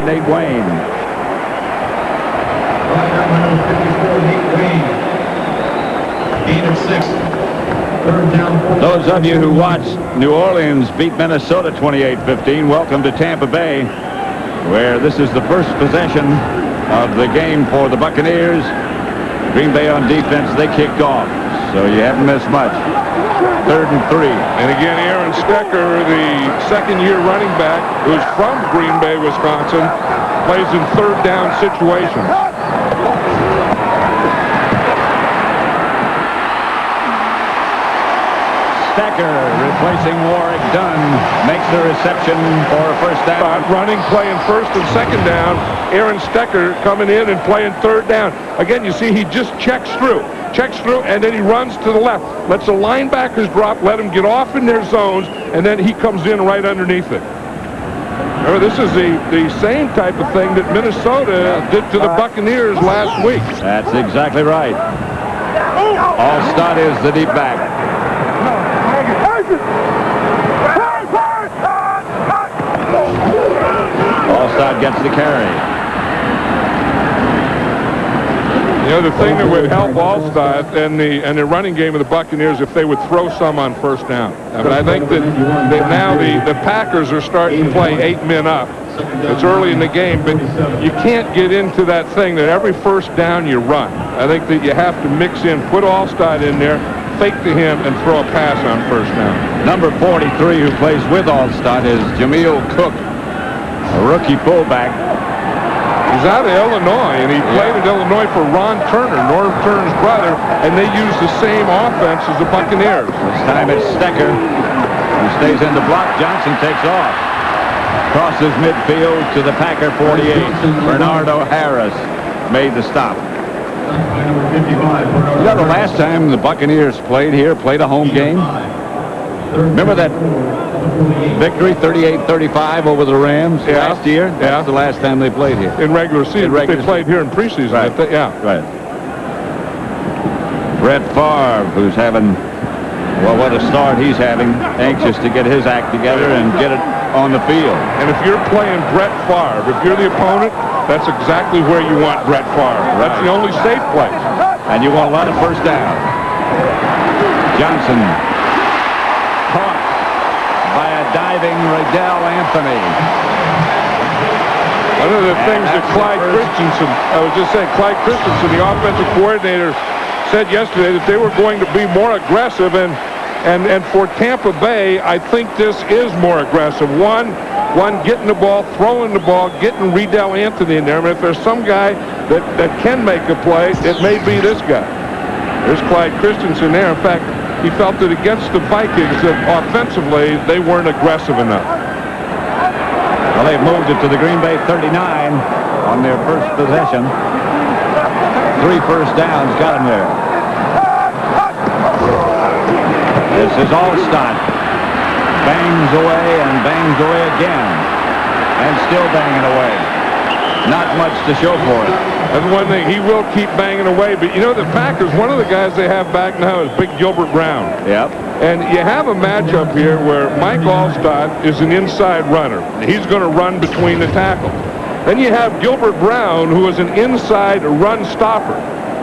Nate Wayne. Number 54, Nate Wayne. Gain of 6. Third down. Those of you who watched New Orleans beat Minnesota 28-15, welcome to Tampa Bay, where this is the first possession of the game for the Buccaneers. Green Bay on defense, they kicked off, so you haven't missed much. 3rd and 3. And again, Aaron Stecker, the second-year running back, who's from Green Bay, Wisconsin, plays in third down situations. Stecker replacing Warwick Dunn makes the reception for a first down. Running, playing first and second down. Aaron Stecker coming in and playing third down. Again, you see he just checks through, and then he runs to the left. Lets the linebackers drop, let them get off in their zones, and then he comes in right underneath it. Remember, this is the same type of thing that Minnesota did to the Buccaneers last week. That's exactly right. Allstott is the deep back. Allstott gets the carry. You know, the thing that would help Allstott and the running game of the Buccaneers if they would throw some on first down. I mean, I think that now the Packers are starting to play 8 men up. It's early in the game, but you can't get into that thing that every first down you run. I think that you have to mix in, put Allstott in there, fake to him, and throw a pass on first down. Number 43, who plays with Allstott, is Jameel Cook, a rookie fullback. He's out of Illinois, and he played at Illinois for Ron Turner, Norm Turner's brother, and they use the same offense as the Buccaneers. This time it's Stecker, who stays in the block. Johnson takes off. Crosses midfield to the Packer 48. Bernardo Harris made the stop. You know, the last time the Buccaneers played a home game? Remember that victory, 38-35 over the Rams last year? That's the last time they played here. In regular season. They played here in preseason. Right. Right. Brett Favre, who's having, well, what a start he's having. Anxious to get his act together and get it on the field. And if you're playing Brett Favre, if you're the opponent, that's exactly where you want Brett Favre. Right. That's the only safe place. And you want a lot of first down. Johnson caught by a diving Riddell Anthony. One of the things that Clyde Christensen, Clyde Christensen, the offensive coordinator, said yesterday that they were going to be more aggressive, and for Tampa Bay, I think this is more aggressive. One, getting the ball, throwing the ball, getting Riddell Anthony in there. I mean, if there's some guy that can make a play, it may be this guy. There's Clyde Christensen there. In fact, he felt that against the Vikings, that offensively, they weren't aggressive enough. Well, they've moved it to the Green Bay 39 on their first possession. 3 first downs got them there. This is Allstott. Bangs away and bangs away again. And still banging away. Not much to show for it. That's one thing. He will keep banging away. But, you know, the Packers, one of the guys they have back now is Big Gilbert Brown. Yep. And you have a matchup here where Mike Allstott is an inside runner. He's going to run between the tackles. Then you have Gilbert Brown, who is an inside run stopper.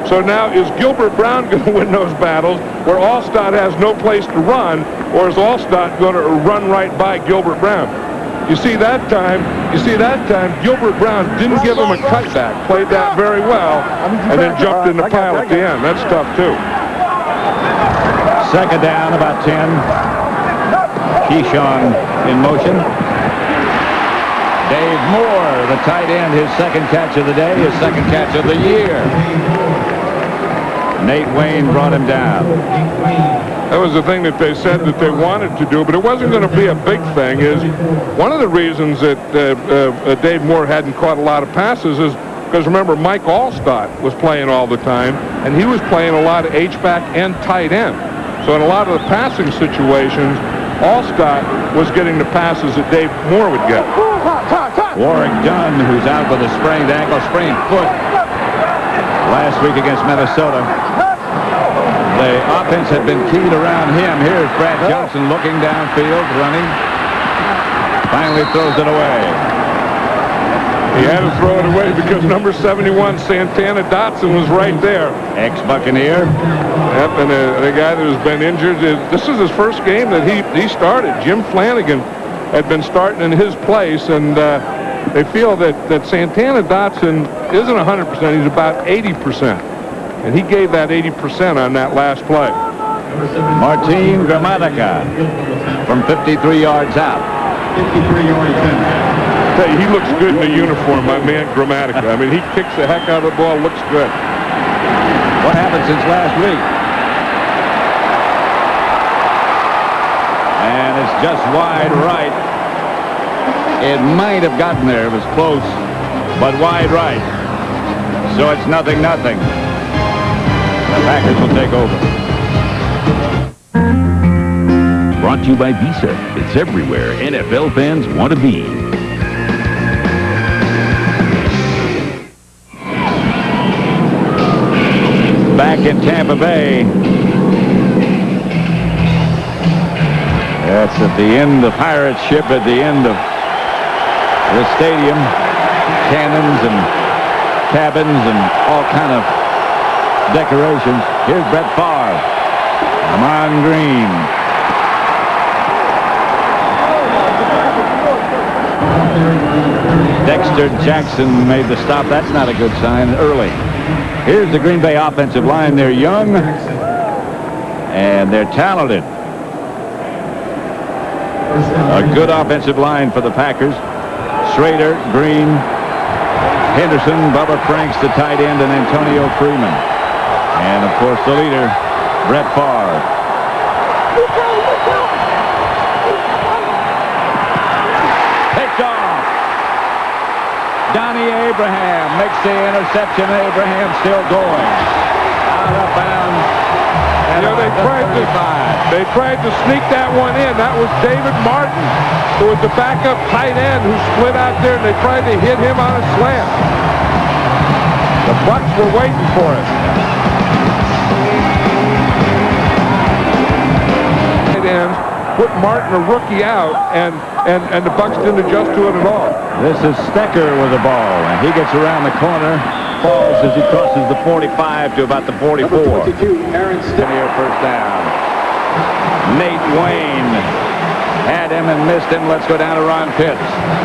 So now, is Gilbert Brown going to win those battles where Allstott has no place to run, or is Allstott going to run right by Gilbert Brown? You see that time, Gilbert Brown didn't give him a cutback, played that very well, and then jumped in the pile at the end. That's tough, too. Second down, about 10. Keyshawn in motion. Dave Moore, the tight end, his second catch of the day, his second catch of the year. Nate Wayne brought him down. That was the thing that they said that they wanted to do, but it wasn't going to be a big thing. Is one of the reasons that Dave Moore hadn't caught a lot of passes is because, remember, Mike Allstott was playing all the time, and he was playing a lot of H-back and tight end. So in a lot of the passing situations, Allstott was getting the passes that Dave Moore would get. Warwick Dunn, who's out with a sprained ankle, sprained foot last week against Minnesota. The offense had been keyed around him. Here's Brad Johnson looking downfield, running. Finally throws it away. He had to throw it away because number 71, Santana Dotson, was right there. Ex-Buccaneer. Yep, and the guy that has been injured, this is his first game that he started. Jim Flanagan had been starting in his place, and they feel that Santana Dotson isn't 100%. He's about 80%. And he gave that 80% on that last play. Martin Gramatica from 53 yards out. 53 yards in. Tell you, he looks good in the uniform, my man Gramatica. I mean, he kicks the heck out of the ball, looks good. What happened since last week? And it's just wide right. It might have gotten there. It was close, but wide right. So it's 0-0. The Packers will take over. Brought to you by Visa. It's everywhere NFL fans want to be. Back in Tampa Bay. That's at the end, the pirate ship at the end of the stadium. Cannons and cabins and all kind of decorations. Here's Brett Favre. Amon Green. Dexter Jackson made the stop. That's not a good sign early. Here's the Green Bay offensive line. They're young and they're talented. A good offensive line for the Packers. Schrader, Green, Henderson, Bubba Franks, the tight end, and Antonio Freeman. And, of course, the leader, Brett Favre. Picked off. Donnie Abraham makes the interception. Abraham still going. Out of bounds. You know, they tried to sneak that one in. That was David Martin, who was the backup tight end who split out there, and they tried to hit him on a slant. The Bucs were waiting for it. Tight ends put Martin, a rookie, out, and the Bucs didn't adjust to it at all. This is Stecker with the ball, and he gets around the corner. Falls as he crosses the 45 to about the 44. Number 22, Aaron Stecker, first down. Nate Wayne had him and missed him. Let's go down to Ron Pitts.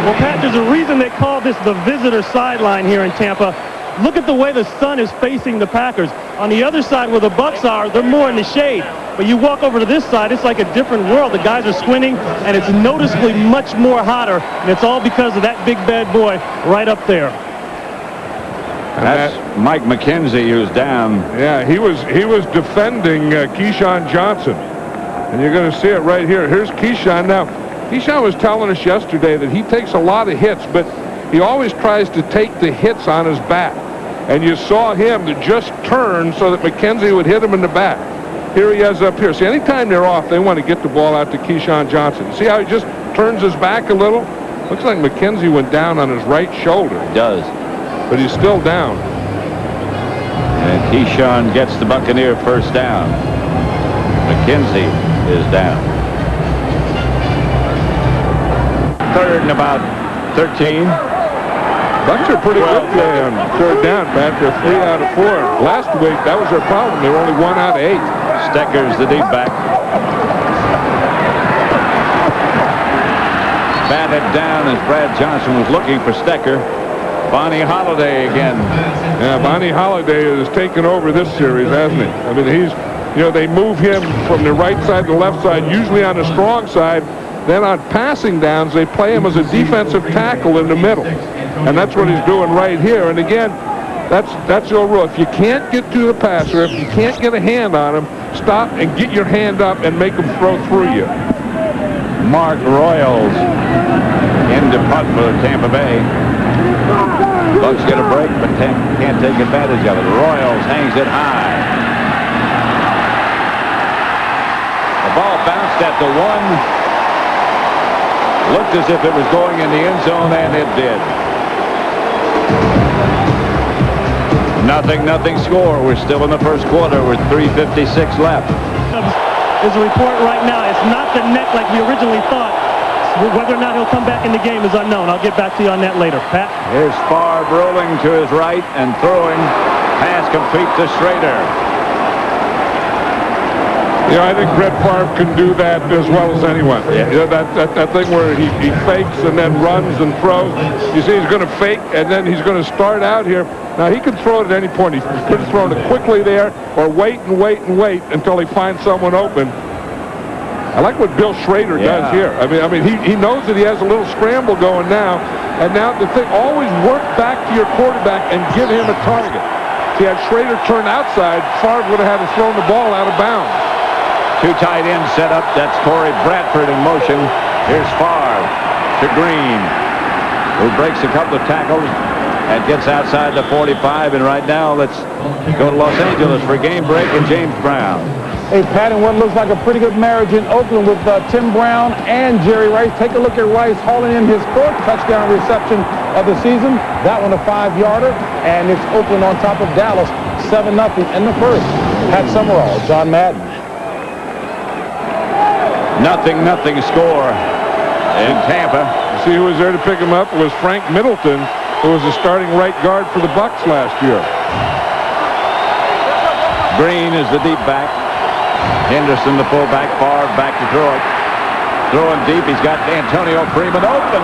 Well, Pat, there's a reason they call this the visitor sideline here in Tampa. Look at the way the sun is facing the Packers. On the other side where the Bucs are, they're more in the shade. But you walk over to this side, it's like a different world. The guys are squinting, and it's noticeably much more hotter. And it's all because of that big bad boy right up there. That's Mike McKenzie, who's down. Yeah, he was defending Keyshawn Johnson. And you're going to see it right here. Here's Keyshawn. Now, Keyshawn was telling us yesterday that he takes a lot of hits, but he always tries to take the hits on his back. And you saw him to just turn so that McKenzie would hit him in the back. Here he is up here. See, anytime they're off, they want to get the ball out to Keyshawn Johnson. See how he just turns his back a little? Looks like McKenzie went down on his right shoulder. He does. But he's still down. And Keyshawn gets the Buccaneer first down. McKenzie is down. Third and about 13. Bucs are pretty good play on third down, Pat. They're 3 out of 4. Last week, that was their problem. They were only 1 out of 8. Stecker's the deep back. Batted down as Brad Johnson was looking for Stecker. Bonnie Holiday again. Yeah, Bonnie Holiday has taken over this series, hasn't he? I mean, they move him from the right side to the left side, usually on the strong side. Then on passing downs, they play him as a defensive tackle in the middle. And that's what he's doing right here. And again, that's your rule. If you can't get to the passer, if you can't get a hand on him, stop and get your hand up and make him throw through you. Mark Royals into punt for Tampa Bay. Bucs get a break, but can't take advantage of it. Royals hangs it high. The ball bounced at the 1. Looked as if it was going in the end zone, and it did. 0-0 score. We're still in the first quarter with 3:56 left. There's a report right now. It's not the neck like we originally thought. Whether or not he'll come back in the game is unknown. I'll get back to you on that later. Pat? Here's Favre rolling to his right and throwing. Pass complete to Schrader. Yeah, I think Brett Favre can do that as well as anyone. Yeah. You know, that thing where he fakes and then runs and throws. You see, he's going to fake and then he's going to start out here. Now, he can throw it at any point. He could have thrown it quickly there or wait and wait and wait until he finds someone open. I like what Bill Schrader does here. I mean, he knows that he has a little scramble going now. And now the thing, always work back to your quarterback and give him a target. See, had Schrader turned outside, Favre would have had to throw the ball out of bounds. Two tight ends set up. That's Corey Bradford in motion. Here's Favre to Green, who breaks a couple of tackles and gets outside the 45. And right now, let's go to Los Angeles for a game break and James Brown. Hey, Pat, and what looks like a pretty good marriage in Oakland with Tim Brown and Jerry Rice. Take a look at Rice hauling in his fourth touchdown reception of the season. That one a 5-yarder, and it's Oakland on top of Dallas, 7-0 in the first. Pat Summerall, John Madden. 0-0 score in Tampa. See who was there to pick him up? It was Frank Middleton, who was the starting right guard for the Bucs last year. Green is the deep back. Henderson the fullback. Favre back to throw it. Throwing deep. He's got Antonio Freeman open.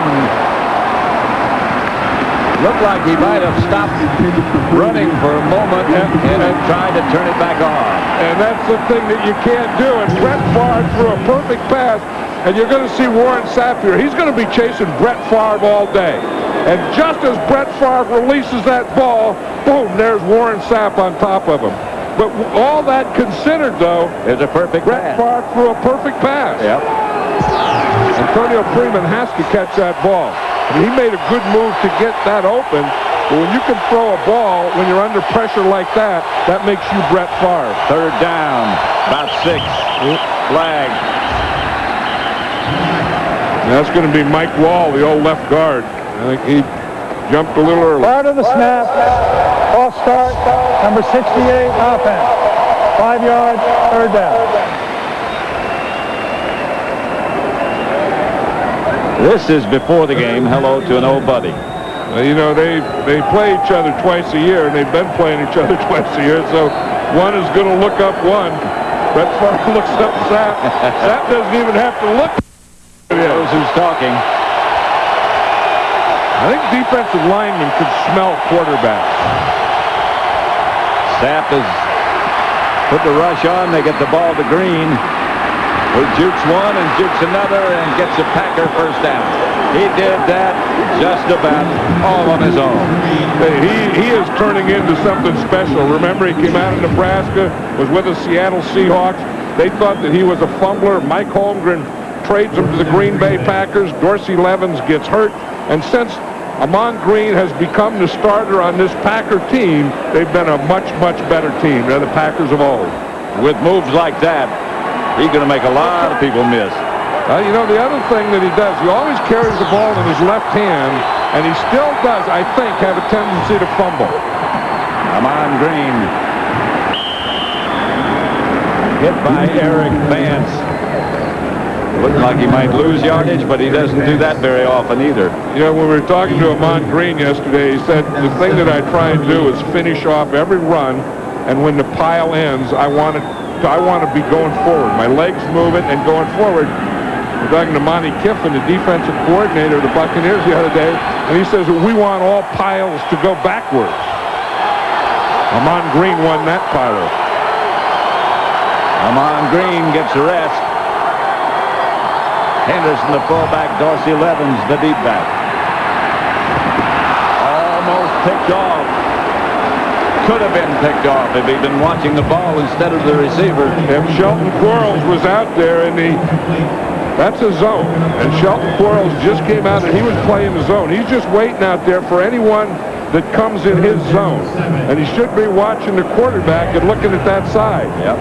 Looked like he might have stopped running for a moment and tried to turn it back on. And that's the thing that you can't do. And Brett Favre threw a perfect pass. And you're going to see Warren Sapp here. He's going to be chasing Brett Favre all day. And just as Brett Favre releases that ball, boom, there's Warren Sapp on top of him. But all that considered, though, it's a perfect Brett pass. Favre threw a perfect pass. Yep. Antonio Freeman has to catch that ball. I mean, he made a good move to get that open. But when you can throw a ball when you're under pressure like that, that makes you Brett Favre. Third down, about 6. Flag. Now that's going to be Mike Wall, the old left guard. I think he jumped a little early. Prior to the snap, off start, number 68, offense. 5 yards, third down. This is before the game. Hello to an old buddy. You know, they play each other twice a year, and they've been playing each other twice a year, so one is going to look up one. Brett Favre looks up Sapp. Sapp doesn't even have to look. Knows who's talking. I think defensive linemen could smell quarterbacks. Sapp has put the rush on. They get the ball to Green, who jukes one and jukes another and gets a Packer first down. He did that just about all on his own. He is turning into something special. Remember, he came out of Nebraska, was with the Seattle Seahawks. They thought that he was a fumbler. Mike Holmgren trades him to the Green Bay Packers. Dorsey Levens gets hurt. And since Ahman Green has become the starter on this Packer team, they've been a much, much better team. They're the Packers of old. With moves like that, he's going to make a lot of people miss. You know, the other thing that he does, he always carries the ball in his left hand, and he still does, I think, have a tendency to fumble. Ahman Green. Hit by Eric Vance. Looked like he might lose yardage, but he doesn't do that very often either. You know, when we were talking to Ahman Green yesterday, he said, the thing that I try and do is finish off every run, and when the pile ends, I want to be going forward. My legs moving and going forward. We're talking to Monty Kiffin, the defensive coordinator of the Buccaneers the other day, and he says that we want all piles to go backwards. Ahman Green won that pile. Ahman Green gets the rest. Henderson, the fullback. Dorsey Levens, the deep back. Almost picked off. Could have been picked off if he'd been watching the ball instead of the receiver. If Shelton Quarles was out there and that's a zone. And Shelton Quarles just came out and he was playing the zone. He's just waiting out there for anyone that comes in his zone. And he should be watching the quarterback and looking at that side. Yep.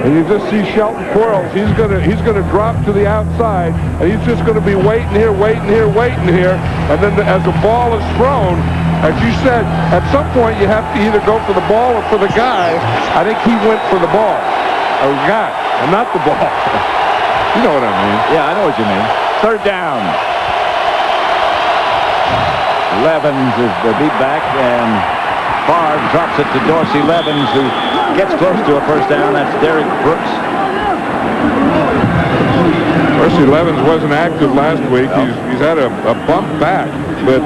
And you just see Shelton Quarles. He's gonna drop to the outside, and he's just gonna be waiting here. And then as the ball is thrown, as you said, at some point you have to either go for the ball or for the guy. I think he went for the ball, or guy, and not the ball. You know what I mean. Yeah, I know what you mean. Third down. Levens is the beat back, and Favre drops it to Dorsey Levens, who gets close to a first down. That's Derek Brooks. Dorsey Levens wasn't active last week. He's had a bump back, but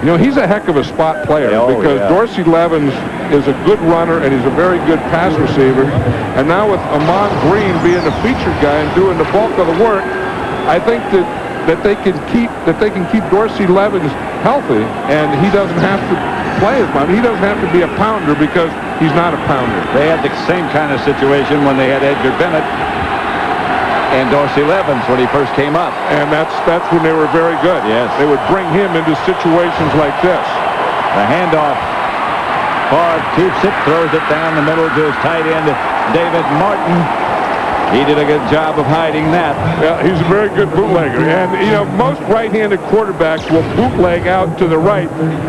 you know, he's a heck of a spot player because Dorsey Levens is a good runner and he's a very good pass receiver. And now with Amon Green being the featured guy and doing the bulk of the work, I think that they can keep Dorsey Levens healthy, and he doesn't have to play as much. He doesn't have to be a pounder because he's not a pounder. They had the same kind of situation when they had Edgar Bennett and Dorsey Levens when he first came up. And that's when they were very good. Yes. They would bring him into situations like this. The handoff. Favre keeps it, throws it down the middle to his tight end, David Martin. He did a good job of hiding that. Yeah, he's a very good bootlegger. And, you know, most right-handed quarterbacks will bootleg out to the right.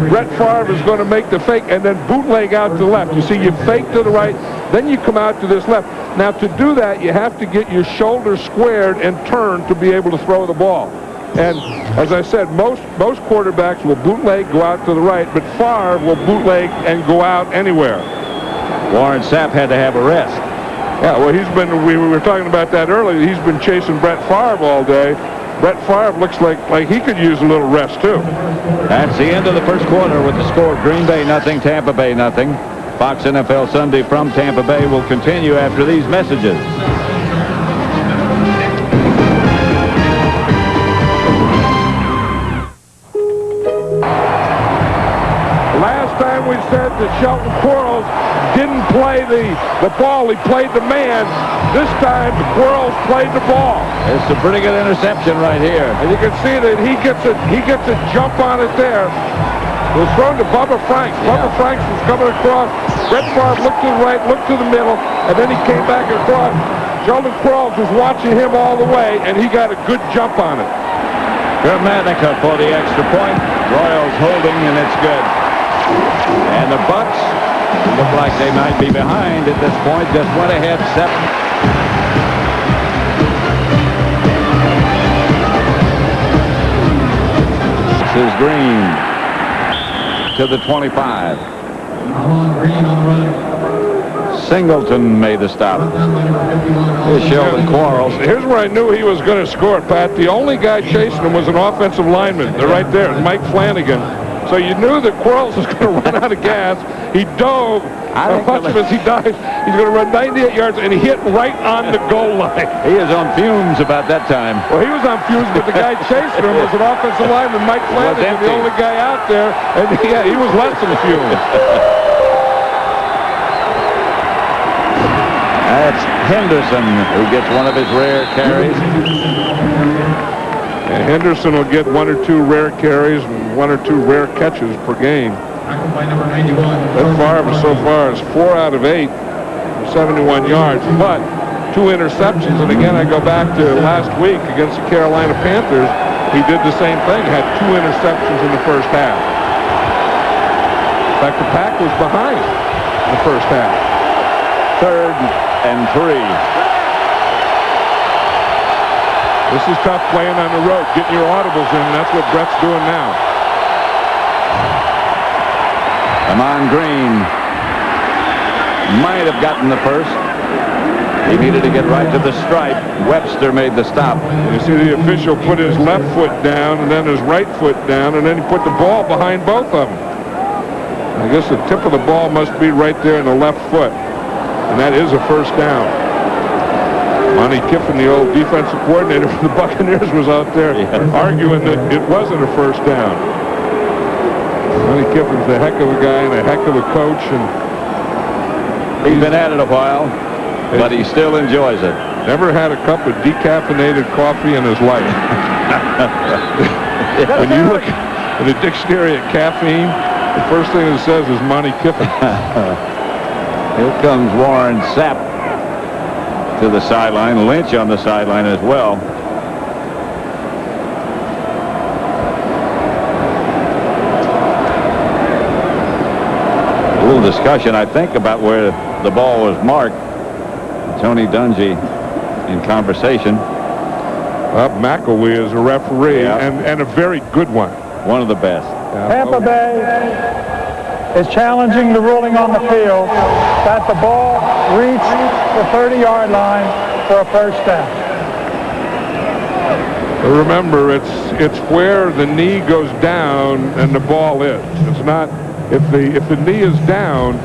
Brett Favre is going to make the fake and then bootleg out to the left. You see, you fake to the right, then you come out to this left. Now, to do that, you have to get your shoulders squared and turned to be able to throw the ball. And, as I said, most quarterbacks will bootleg, go out to the right, but Favre will bootleg and go out anywhere. Warren Sapp had to have a rest. Yeah, well, we were talking about that earlier. He's been chasing Brett Favre all day. Brett Favre looks like he could use a little rest, too. That's the end of the first quarter with the score Green Bay nothing, Tampa Bay nothing. Fox NFL Sunday from Tampa Bay will continue after these messages. Last time we said that Shelton Quarles didn't play the ball, he played the man. This time, Quarles played the ball. It's a pretty good interception right here. And you can see that he gets a jump on it there. It was thrown to Bubba Franks. Bubba Franks was coming across. Brett Favre looked to the right, looked to the middle, and then he came back across. Sheldon Quarles was watching him all the way, and he got a good jump on it. Germanica for the extra point. Royals holding, and it's good. And the Bucs, who look like they might be behind at this point, just went ahead 7. This is Green to the 25. Singleton made the stop. Here's Sheldon Quarles. Here's where I knew he was going to score, Pat. The only guy chasing him was an offensive lineman. They're right there, Mike Flanagan. So you knew that Quarles was going to run out of gas. He dove. As much as he died, he's going to run 98 yards, and he hit right on the goal line. He is on fumes about that time. Well, he was on fumes, but the guy chasing him was an offensive lineman, Mike Flanagan, the only guy out there, and he was less than fumes. That's Henderson who gets one of his rare carries. And Henderson will get 1 or 2 rare carries and 1 or 2 rare catches per game. That Favre so far is 4 out of 8, 71 yards, but 2 interceptions. And again, I go back to last week against the Carolina Panthers. He did the same thing, had 2 interceptions in the first half. In fact, the Pack was behind in the first half. 3rd and 3. This is tough playing on the road, getting your audibles in. That's what Brett's doing now. Amon Green might have gotten the first. He needed to get right to the stripe. Webster made the stop. You see the official put his left foot down and then his right foot down, and then he put the ball behind both of them. I guess the tip of the ball must be right there in the left foot, and that is a first down. Monty Kiffin, the old defensive coordinator for the Buccaneers, was out there arguing that it wasn't a first down. Monty Kiffin's a heck of a guy and a heck of a coach, and he's been at it a while, but he still enjoys it. Never had a cup of decaffeinated coffee in his life. When you look in the dictionary at caffeine, the first thing it says is Monty Kiffin. Here comes Warren Sapp to the sideline. Lynch on the sideline as well. A little discussion, I think, about where the ball was marked. Tony Dungy in conversation. McElwee is a referee, Yeah. and a very good one. One of the best. Tampa Bay is challenging the ruling on the field that the ball reached the 30-yard line for a first down. Remember, it's where the knee goes down and the ball is. It's not if the knee is down,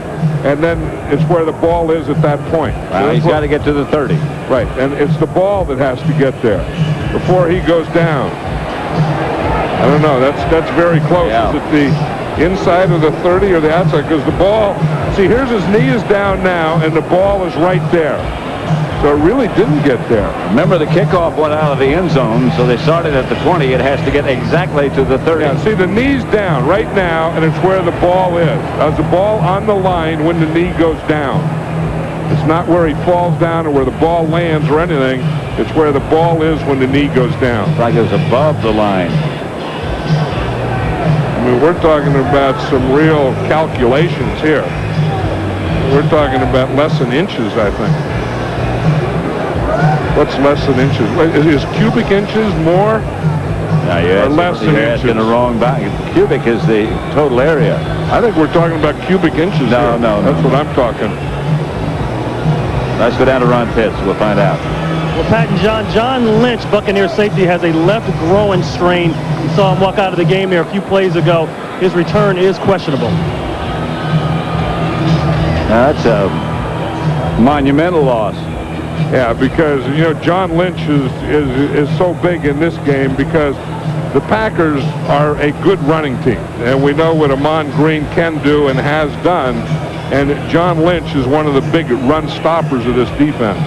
and then it's where the ball is at that point. Well, he's got to get to the 30. Right, and it's the ball that has to get there before he goes down. I don't know. That's very close. Yeah. Is it the inside of the 30 or the outside? Because the ball, see, here's his knee is down now, and the ball is right there. So it really didn't get there. Remember, the kickoff went out of the end zone, so they started at the 20. It has to get exactly to the 30. Yeah, see, the knee's down right now, and it's where the ball is. Is the ball on the line when the knee goes down? It's not where he falls down or where the ball lands or anything. It's where the ball is when the knee goes down. It's like it was above the line. I mean, we're talking about some real calculations here. We're talking about less than inches, I think. What's less than inches? Is cubic inches more? Or less than inches? In the wrong bag. Cubic is the total area. I think we're talking about cubic inches No, here. no, That's no. what I'm talking. Let's go down to Ron Pitts. We'll find out. Well, Pat and John Lynch, Buccaneers safety, has a left groin strain. You saw him walk out of the game here a few plays ago. His return is questionable. That's a monumental loss. Yeah, because, you know, John Lynch is so big in this game because the Packers are a good running team. And we know what Amon Green can do and has done. And John Lynch is one of the big run stoppers of this defense.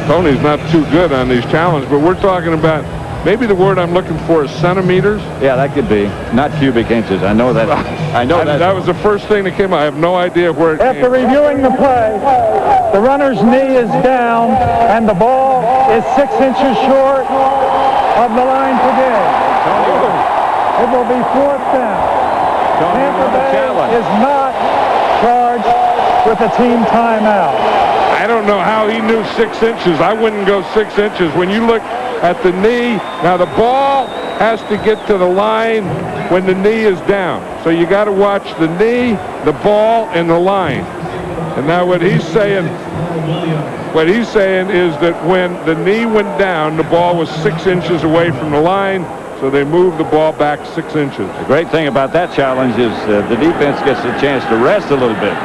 Tony's not too good on these challenges, but we're talking about, maybe the word I'm looking for is centimeters. Yeah, that could be. Not cubic inches. I know that. I know that. That was the first thing that came out. I have no idea where it came After from. reviewing the play, the runner's knee is down, and the ball is 6 inches short of the line to gain. It will be fourth down. Tampa Bay is not charged with a team timeout. I don't know how he knew 6 inches. I wouldn't go 6 inches. When you look at the knee, now the ball has to get to the line when the knee is down. So you got to watch the knee, the ball, and the line. And now what he's saying is that when the knee went down, the ball was 6 inches away from the line. So they moved the ball back 6 inches. The great thing about that challenge is the defense gets a chance to rest a little bit.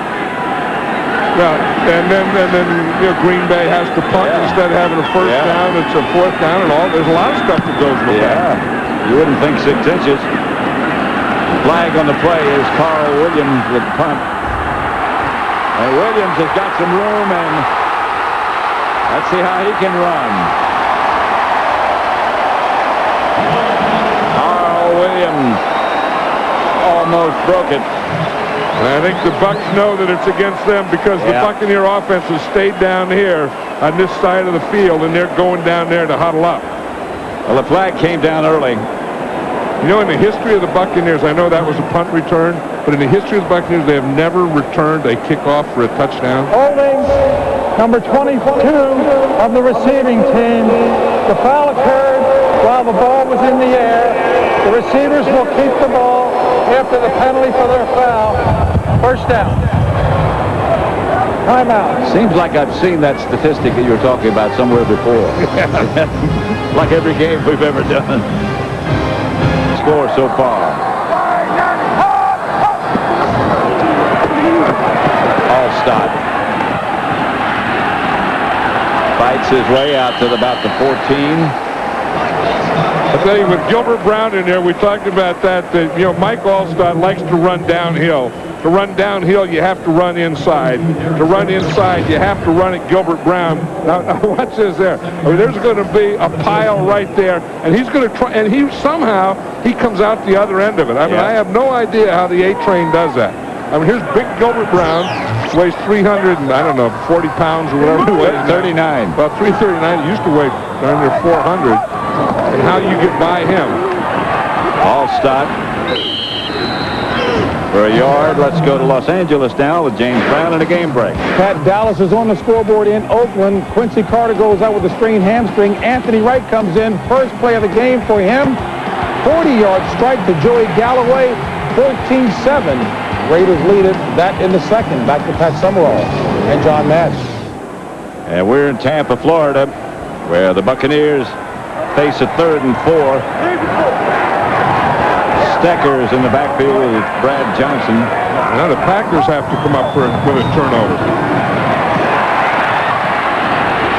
Well, and then you know, Green Bay has to punt instead of having a first down. It's a fourth down and all. There's a lot of stuff that goes with that. You wouldn't think 6 inches. Flag on the play is Carl Williams with the punt. And Williams has got some room, and let's see how he can run. Carl Williams almost broke it. And I think the Bucs know that it's against them because the Buccaneer offense has stayed down here on this side of the field, and they're going down there to huddle up. Well, the flag came down early. You know, in the history of the Buccaneers, I know that was a punt return, but in the history of the Buccaneers, they have never returned a kickoff for a touchdown. Holding number 22 of the receiving team. The foul occurred while the ball was in the air. The receivers will keep the ball after the penalty for their foul. First down. Timeout. Seems like I've seen that statistic that you were talking about somewhere before. Like every game we've ever done. Score so far. Allstott fights his way out to about the 14. I tell you, with Gilbert Brown in there, we talked about that you know, Mike Allstott likes to run downhill. To run downhill, you have to run inside. To run inside, you have to run at Gilbert Brown. Now watch this there. I mean, there's going to be a pile right there, and he's going to try, and he comes out the other end of it. I mean, I have no idea how the A-train does that. I mean, here's big Gilbert Brown, weighs 300 and, I don't know, 40 pounds or whatever he weighs. 39. About 339. He used to weigh under 400. And how you get by him. Allstott for a yard. Let's go to Los Angeles now with James Brown and a game break. Pat, Dallas is on the scoreboard in Oakland. Quincy Carter goes out with a strained hamstring. Anthony Wright comes in. First play of the game for him. 40-yard strike to Joey Galloway. 14-7. Raiders lead it. That in the second. Back to Pat Summerall and John Madden. And we're in Tampa, Florida, where the Buccaneers face a 3rd and 4. Steckers in the backfield with Brad Johnson. Now the Packers have to come up with a turnover.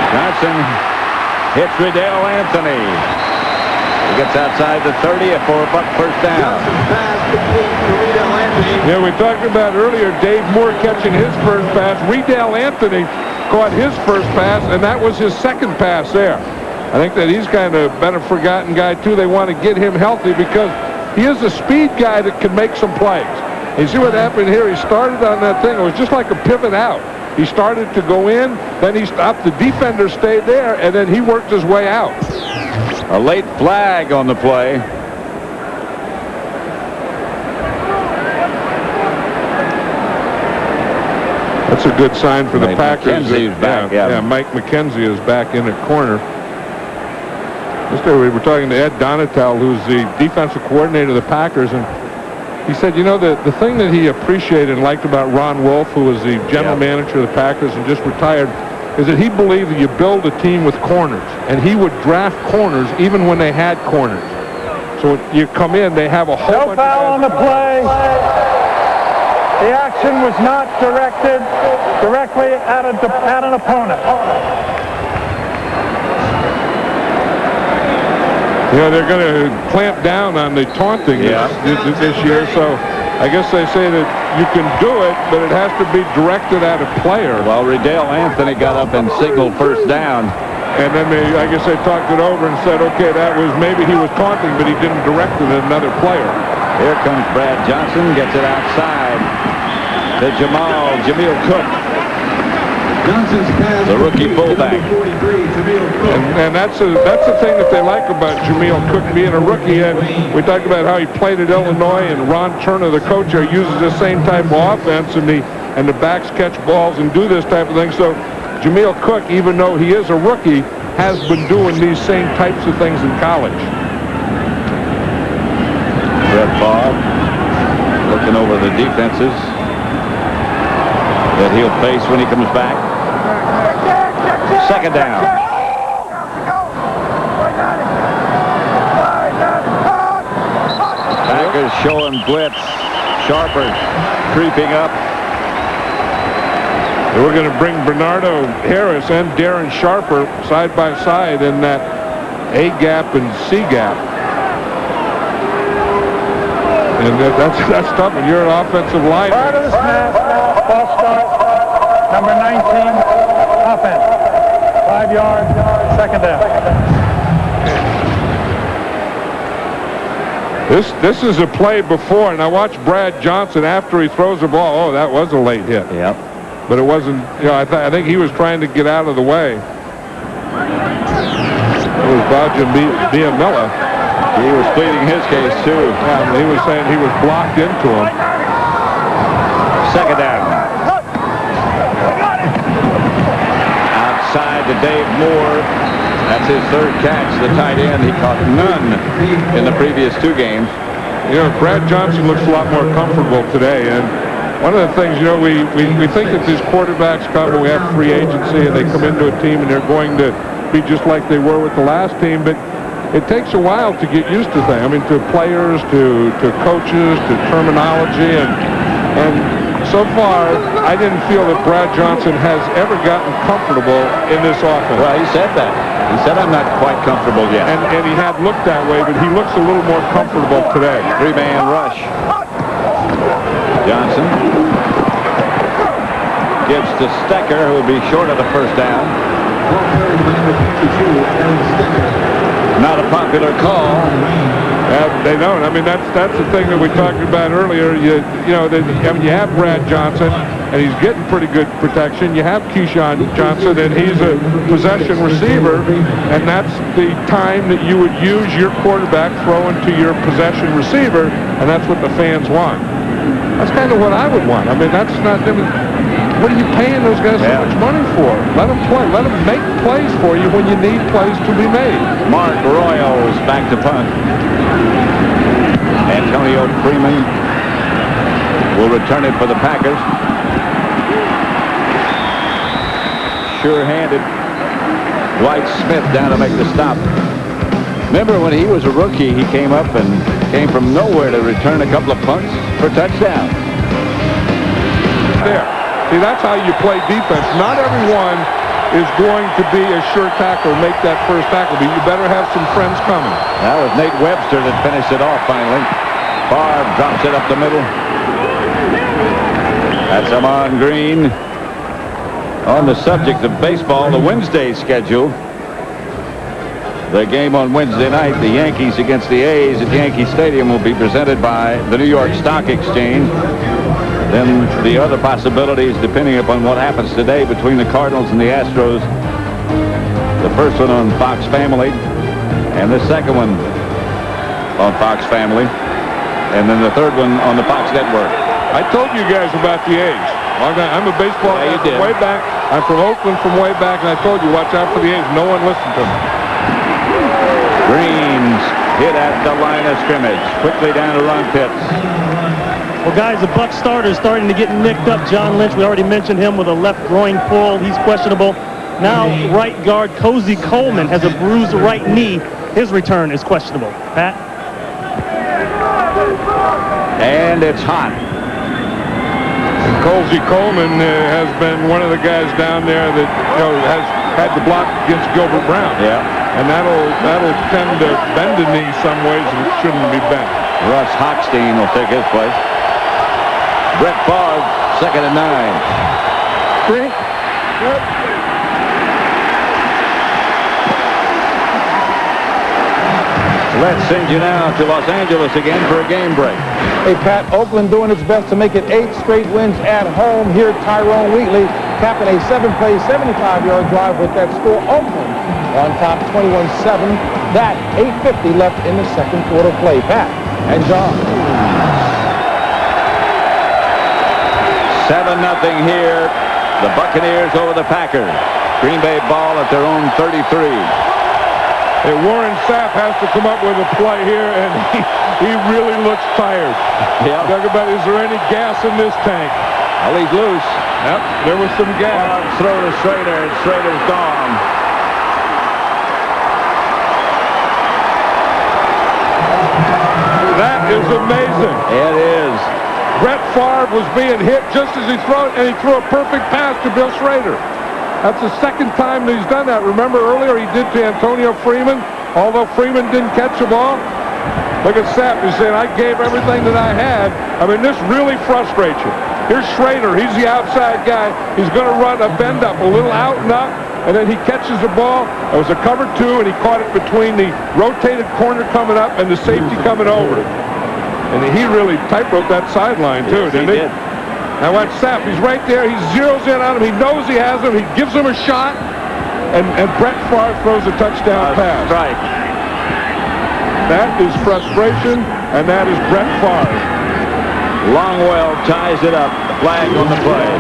Johnson hits Riddell Anthony. He gets outside the 30 for a Buck first down. Yeah, we talked about earlier Dave Moore catching his first pass. Riddell Anthony caught his first pass, and that was his second pass there. I think that he's kind of been a forgotten guy, too. They want to get him healthy because he is a speed guy that can make some plays. You see what happened here? He started on that thing. It was just like a pivot out. He started to go in, then he stopped. The defender stayed there, and then he worked his way out. A late flag on the play. That's a good sign for the Mike Packers. McKenzie's back, yeah. Mike McKenzie is back in at corner. We were talking to Ed Donatel, who's the defensive coordinator of the Packers, and he said, you know, the thing that he appreciated and liked about Ron Wolf, who was the general manager of the Packers and just retired, is that he believed that you build a team with corners, and he would draft corners even when they had corners. So when you come in, they have a whole bunch of No foul on the play. The action was not directed directly at an opponent. You know, they're going to clamp down on the taunting this year, so I guess they say that you can do it, but it has to be directed at a player. Well, Riddell Anthony got up and signaled first down. And then I guess they talked it over and said, okay, that was maybe he was taunting, but he didn't direct it at another player. Here comes Brad Johnson, gets it outside to Jameel Cook, the rookie fullback. And that's the thing that they like about Jameel Cook being a rookie. And we talked about how he played at Illinois, and Ron Turner, the coach there, uses the same type of offense, and the backs catch balls and do this type of thing. So Jameel Cook, even though he is a rookie, has been doing these same types of things in college. Brett Favre looking over the defenses that he'll face when he comes back. Second down. Packers showing blitz. Sharper creeping up. We're going to bring Bernardo Harris and Darren Sharper side by side in that A gap and C gap. And that's tough when you're an offensive line. Prior to the snap, false start, number 19, offense. 5 yards, second down. This is a play before, and I watched Brad Johnson after he throws the ball. Oh, that was a late hit. Yep. But it wasn't, you know, I think he was trying to get out of the way. It was Baja Biamella. He was pleading his case, too. Yeah, he was saying he was blocked into him. Second down. Outside to Dave Moore. That's his third catch. The tight end. He caught none in the previous 2 games. You know, Brad Johnson looks a lot more comfortable today. And one of the things, you know, we think that these quarterbacks come and we have free agency and they come into a team and they're going to be just like they were with the last team. But it takes a while to get used to things. I mean, to players, to coaches, to terminology, and so far, I didn't feel that Brad Johnson has ever gotten comfortable in this offense. Well, he said that. He said, I'm not quite comfortable yet. And he had looked that way, but he looks a little more comfortable today. 3-man rush. Johnson gives to Stecker, who will be short of the first down. Not a popular call. They don't. I mean, that's the thing that we talked about earlier. You have Brad Johnson, and he's getting pretty good protection. You have Keyshawn Johnson, and he's a possession receiver, and that's the time that you would use your quarterback throwing to your possession receiver, and that's what the fans want. That's kind of what I would want. I mean, that's not. What are you paying those guys so much money for? Let them play. Let them make plays for you when you need plays to be made. Mark Arroyo's back to punt. Antonio Freeman will return it for the Packers. Sure-handed Dwight Smith down to make the stop. Remember when he was a rookie, he came up and came from nowhere to return a couple of punts for touchdowns. There. See, that's how you play defense. Not everyone is going to be a sure tackler, make that first tackle, but you better have some friends coming. That was Nate Webster that finished it off finally. Favre drops it up the middle. That's Amon Green. On the subject of baseball, the Wednesday schedule. The game on Wednesday night, the Yankees against the A's at Yankee Stadium, will be presented by the New York Stock Exchange. Then the other possibilities, depending upon what happens today between the Cardinals and the Astros. The first one on Fox Family, and the second one on Fox Family, and then the third one on the Fox Network. I told you guys about the A's. I'm a baseball guy from way back. I'm from Oakland from way back, and I told you, watch out for the A's. No one listened to me. Green's hit at the line of scrimmage. Quickly down to Ron Pitts. Well, guys, the Bucs starter is starting to get nicked up. John Lynch, we already mentioned him with a left groin pull. He's questionable. Now right guard Cozy Coleman has a bruised right knee. His return is questionable. Pat? And it's hot. Cozy Coleman has been one of the guys down there that has had the block against Gilbert Brown. Yeah. And that'll tend to bend the knee some ways and it shouldn't be bent. Russ Hochstein will take his place. Brett Favre, 2nd and 9. Let's send you now to Los Angeles again for a game break. Hey, Pat, Oakland doing its best to make it 8 straight wins at home. Here, Tyrone Wheatley capping a 7-play, 75-yard drive with that score. Oakland on top 21-7. That 8:50 left in the second quarter play. Pat and John. 7-0 here. The Buccaneers over the Packers. Green Bay ball at their own 33. Hey, Warren Sapp has to come up with a play here, and he really looks tired. Yeah. Talk about, is there any gas in this tank? Well, he's loose. Yep, there was some gas. Throw to Schrader, and Schrader's gone. That is amazing. It is. Brett Favre was being hit just as he threw it, and he threw a perfect pass to Bill Schrader. That's the second time that he's done that. Remember earlier he did to Antonio Freeman, although Freeman didn't catch the ball. Look at Sapp. He's saying, I gave everything that I had. I mean, this really frustrates you. Here's Schrader. He's the outside guy. He's going to run a bend up, a little out and up, and then he catches the ball. It was a cover 2, and he caught it between the rotated corner coming up and the safety coming over. And he really tightrope that sideline, too, yes, didn't he? Did. Now watch Sapp. He's right there. He zeroes in on him. He knows he has him. He gives him a shot. And Brett Favre throws a touchdown pass. Strike. That is frustration, and that is Brett Favre. Longwell ties it up. The flag on the play.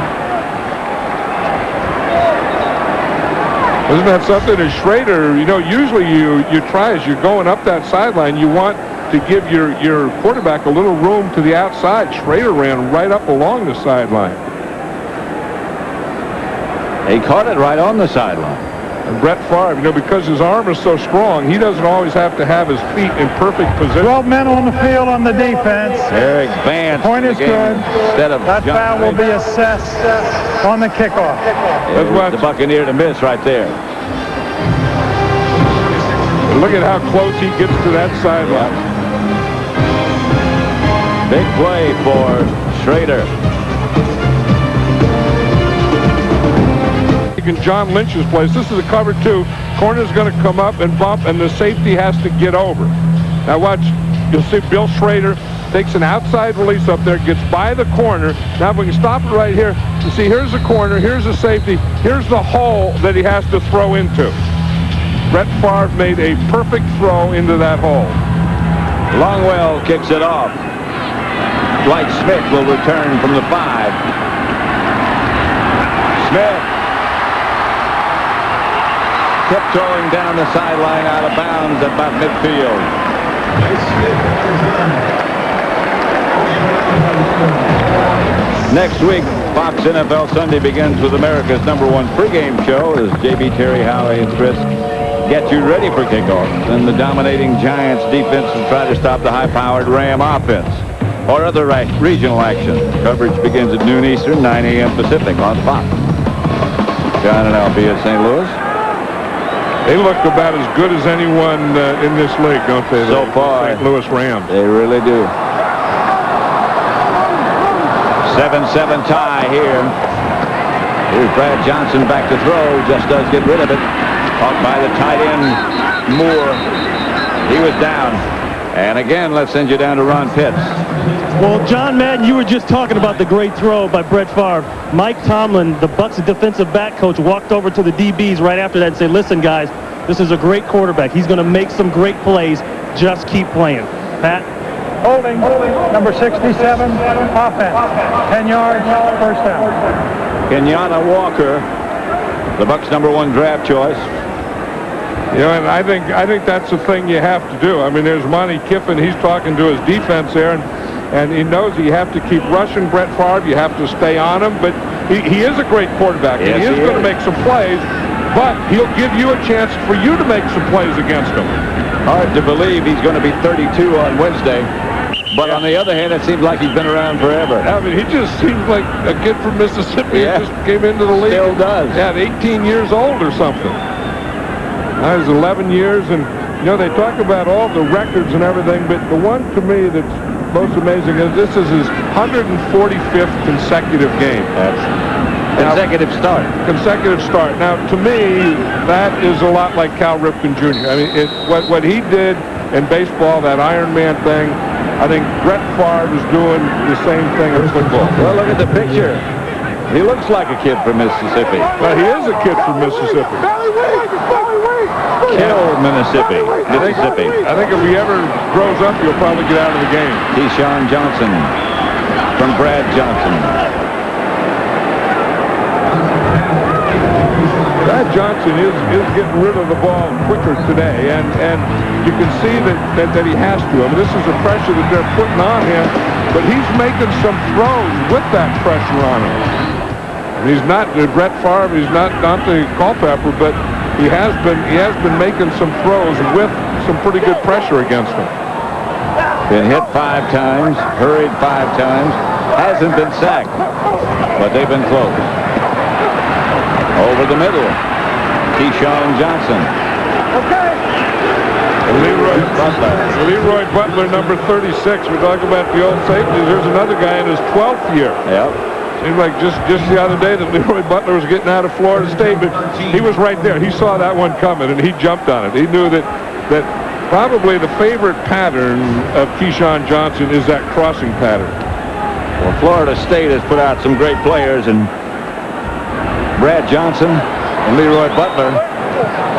Isn't that something? As Schrader, usually you try as you're going up that sideline, you want to give your quarterback a little room to the outside. Schrader ran right up along the sideline. He caught it right on the sideline. And Brett Favre, because his arm is so strong, he doesn't always have to have his feet in perfect position. 12 men on the field on the defense. Eric Vance. Point is good. Instead of that foul will be assessed on the kickoff. The Buccaneer to miss right there. Look at how close he gets to that sideline. Big play for Schrader. In John Lynch's place, this is a cover 2. Corner's going to come up and bump, and the safety has to get over. Now watch, you'll see Bill Schrader takes an outside release up there, gets by the corner. Now if we can stop it right here, you see here's the corner, here's the safety, here's the hole that he has to throw into. Brett Favre made a perfect throw into that hole. Longwell kicks it off. Dwight Smith will return from the 5. Smith tiptoeing down the sideline out of bounds at about midfield. Next week, Fox NFL Sunday begins with America's #1 pregame show as JB, Terry, Howie, and Chris get you ready for kickoff. Then the dominating Giants defense will try to stop the high-powered Ram offense or other regional action. Coverage begins at noon Eastern, 9 a.m. Pacific on Fox. John and I'll be at St. Louis. They look about as good as anyone in this league, don't they? So far. St. Louis Rams. They really do. 7-7 tie here. Here's Brad Johnson back to throw. Just does get rid of it. Caught by the tight end, Moore. He was down. And again, let's send you down to Ron Pitts. Well, John Madden, you were just talking about the great throw by Brett Favre. Mike Tomlin, the Bucs defensive back coach, walked over to the DBs right after that and said, listen, guys, this is a great quarterback. He's going to make some great plays. Just keep playing. Pat? Holding, number 67, offense. 10 yards, first down. Kenyatta Walker, the Bucs #1 draft choice. You know, and I think that's the thing you have to do. I mean, there's Monty Kiffin. He's talking to his defense there, and he knows you have to keep rushing Brett Favre. You have to stay on him, but he is a great quarterback. Yes, and he is going to make some plays, but he'll give you a chance for you to make some plays against him. Hard to believe he's going to be 32 on Wednesday. But on the other hand, it seems like he's been around forever. I mean, he just seems like a kid from Mississippi. Yeah. He just came into the league. Still does. Yeah, at 18 years old or something. I was 11 years, and, you know, they talk about all the records and everything, but the one to me that's most amazing is this is his 145th consecutive game. That's consecutive start. Consecutive start. Now, to me, that is a lot like Cal Ripken Jr. I mean, what he did in baseball, that Iron Man thing, I think Brett Favre is doing the same thing in football. Well, look at the picture. He looks like a kid from Mississippi. Well, he is a kid from Mississippi. Kill Mississippi. I think if he ever grows up, he'll probably get out of the game. Keyshawn Johnson from Brad Johnson. Brad Johnson is getting rid of the ball quicker today, and you can see that he has to. I mean, this is the pressure that they're putting on him, but he's making some throws with that pressure on him. And he's not Brett Favre, he's not Dante Culpepper, but he has been making some throws with some pretty good pressure against him. Been hit 5 times, hurried 5 times, hasn't been sacked, but they've been close. Over the middle, Keyshawn Johnson. Leroy Butler, number 36. We're talking about the old safeties. There's another guy in his 12th year. Yep. Seemed like just the other day that Leroy Butler was getting out of Florida State, but he was right there. He saw that one coming, and he jumped on it. He knew that probably the favorite pattern of Keyshawn Johnson is that crossing pattern. Well, Florida State has put out some great players, and Brad Johnson and Leroy Butler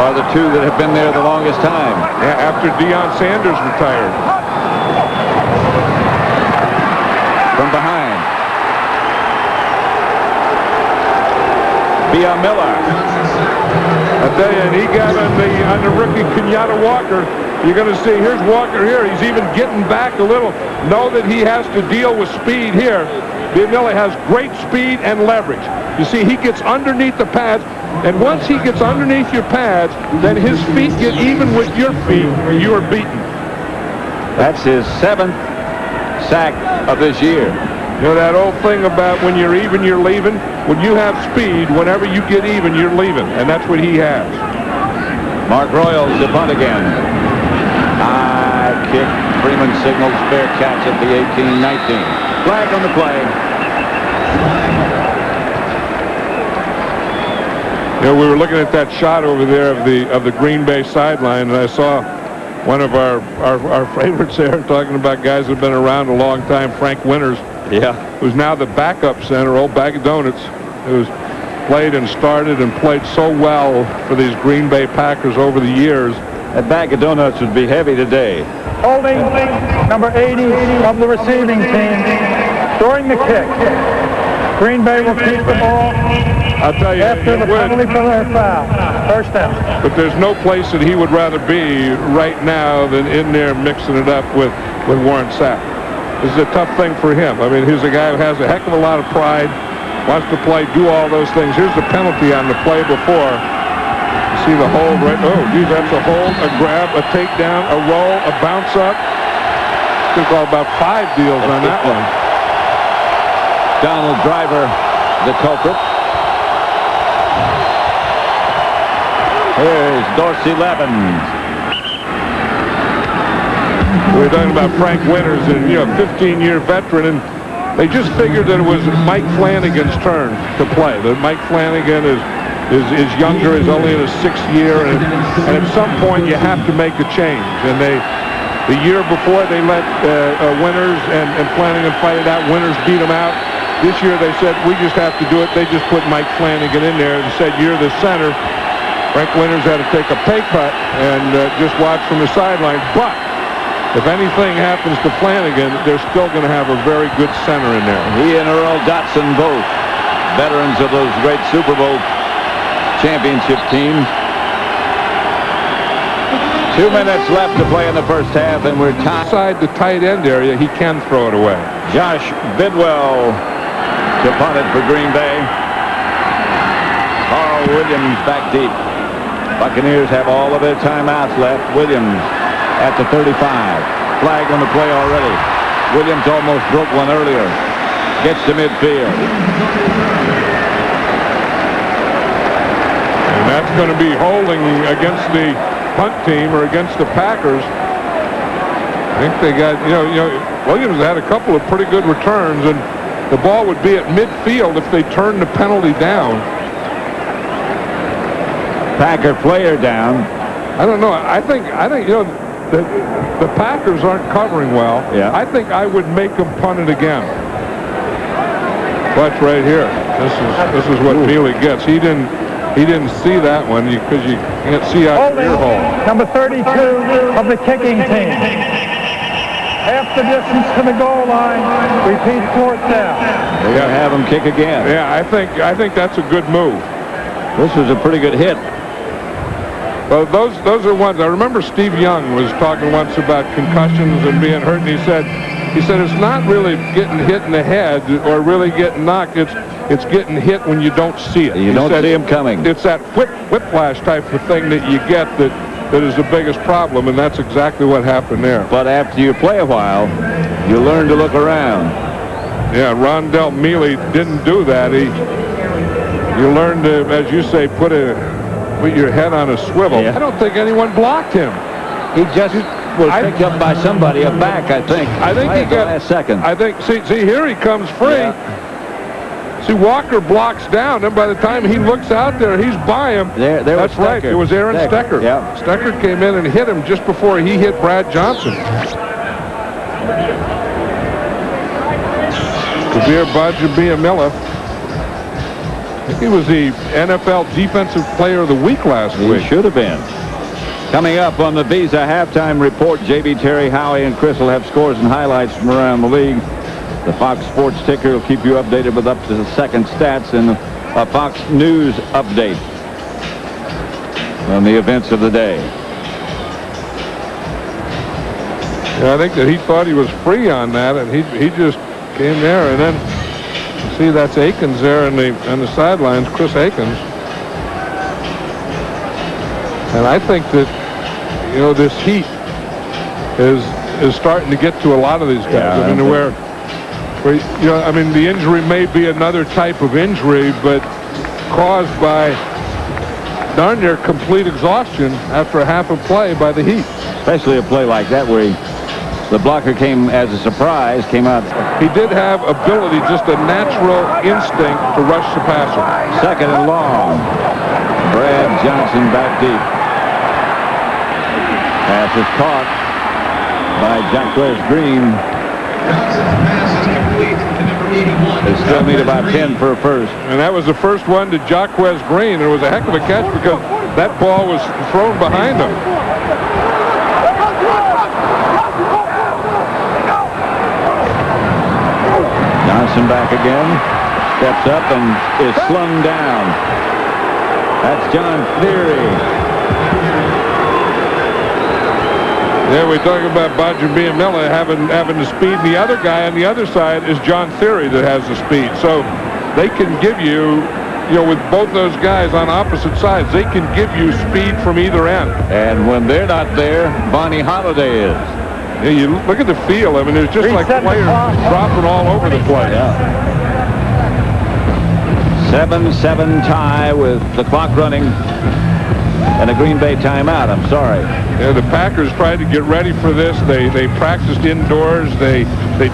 are the two that have been there the longest time. Yeah, after Deion Sanders retired. From behind. Bia Miller. I tell you, and he got on the rookie Kenyatta Walker. You're going to see, here's Walker here. He's even getting back a little. Know that he has to deal with speed here. Bia Miller has great speed and leverage. You see, he gets underneath the pads, and once he gets underneath your pads, then his feet get even with your feet, or you are beaten. That's his 7th sack of this year. You know that old thing about when you're even, you're leaving? When you have speed, whenever you get even, you're leaving, and that's what he has. Mark Royals to punt again. High kick. Freeman signals fair catch at the 18-19. Flag on the play. You know, we were looking at that shot over there of the Green Bay sideline, and I saw one of our favorites there talking about guys who've been around a long time, Frank Winters. Yeah. Who's now the backup center, old bag of donuts, who's played and started and played so well for these Green Bay Packers over the years. That bag of donuts would be heavy today. Holding number 80 of the receiving team, during the kick. Green Bay will keep the ball I'll tell you, after the penalty for their foul. First down. But there's no place that he would rather be right now than in there mixing it up with Warren Sapp. This is a tough thing for him. I mean, he's a guy who has a heck of a lot of pride, wants to play, do all those things. Here's the penalty on the play before. You see the hold right. Oh, geez, that's a hold, a grab, a takedown, a roll, a bounce up. Took all about 5 deals on that one. Donald Driver, the culprit. Here's Dorsey Levens. We were talking about Frank Winters, and 15-year veteran, and they just figured that it was Mike Flanagan's turn to play. That Mike Flanagan is younger, is only in his 6th year, and at some point you have to make a change. And the year before they let Winters and Flanagan fight it out. Winters beat them out. This year they said, we just have to do it. They just put Mike Flanagan in there and said, you're the center. Frank Winters had to take a pay cut and just watch from the sideline. But if anything happens to Flanagan, they're still going to have a very good center in there. He and Earl Dotson, both veterans of those great Super Bowl championship teams. 2 minutes left to play in the first half, and we're tied. Inside the tight end area, he can throw it away. Josh Bidwell to punt it for Green Bay. Carl Williams back deep. Buccaneers have all of their timeouts left. Williams at the 35. Flag on the play already. Williams almost broke one earlier. Gets to midfield. And that's going to be holding against the punt team or against the Packers. I think they got, Williams had a couple of pretty good returns, and the ball would be at midfield if they turned the penalty down. Packer player down. I don't know. I think the Packers aren't covering well. Yeah. I think I would make them punt it again. Watch right here. This is what Mealy gets. He didn't see that one because you can't see out your ear hole. Number 32 of the kicking team. Half the distance to the goal line. Repeat 4th down. They're going to have him kick again. Yeah, I think that's a good move. This was a pretty good hit. Well, those are ones. I remember Steve Young was talking once about concussions and being hurt, and he said it's not really getting hit in the head or really getting knocked. It's getting hit when you don't see it. You don't see him coming. It's that whiplash type of thing that you get that is the biggest problem, and that's exactly what happened there. But after you play a while, you learn to look around. Yeah, Rondell Mealy didn't do that. You learn to, as you say, put your head on a swivel. Yeah. I don't think anyone blocked him. He just was picked up by somebody, a back, I think. I think he got last second. I think. See, here he comes free. Yeah. See, Walker blocks down, and by the time he looks out there, he's by him. There That's was right. It was Aaron Stecker. Yeah. Stecker came in and hit him just before he hit Brad Johnson. Kabir Bajabia-Miller. I think he was the NFL Defensive Player of the Week last week. He should have been. Coming up on the Visa Halftime Report, J.B. Terry, Howie, and Chris will have scores and highlights from around the league. The Fox Sports ticker will keep you updated with up-to-the-second stats and a Fox News update on the events of the day. Yeah, I think that he thought he was free on that, and he just came there, and then you see that's Akins there on the sidelines, Chris Akins. And I think that this heat is starting to get to a lot of these guys. Yeah, I mean, where the injury may be another type of injury, but caused by darn near complete exhaustion after a half a play by the heat. Especially a play like that where the blocker came as a surprise, came out. He did have ability, just a natural instinct to rush the passer. Second and long. Brad Johnson back deep. Pass is caught by Jaquez Green. They still need about 10 for a first. And that was the first one to Jaquez Green. It was a heck of a catch because that ball was thrown behind him. Johnson back again. Steps up and is slung down. That's John Theory. Yeah, we're talking about Bodger Biamella having the speed. And the other guy on the other side is John Theory that has the speed. So they can give you, with both those guys on opposite sides, they can give you speed from either end. And when they're not there, Bonnie Holiday is. Yeah, you look at the field. I mean, there's just like players dropping all over the place. Yeah. 7-7 tie with the clock running and a Green Bay timeout. I'm sorry. Yeah, the Packers tried to get ready for this. They practiced indoors. They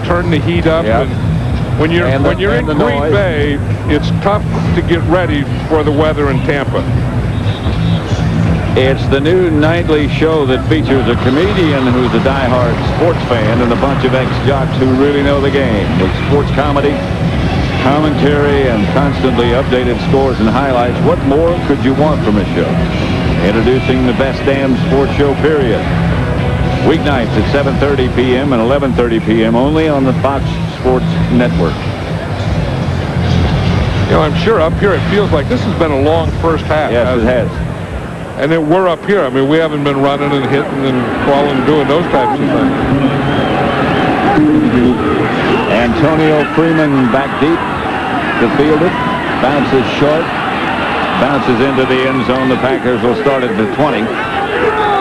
turned the heat up. Yep. And when you're in Green noise. Bay, it's tough to get ready for the weather in Tampa. It's the new nightly show that features a comedian who's a diehard sports fan and a bunch of ex-jocks who really know the game, with sports comedy, commentary, and constantly updated scores and highlights. What more could you want from a show? Introducing the best damn sports show, period. Weeknights at 7:30 p.m. and 11:30 p.m. only on the Fox Sports Network. I'm sure up here it feels like this has been a long first half. Yes, it has. And then we're up here. I mean, we haven't been running and hitting and crawling and doing those types of things. Antonio Freeman back deep to field it. Bounces short. Bounces into the end zone. The Packers will start at the 20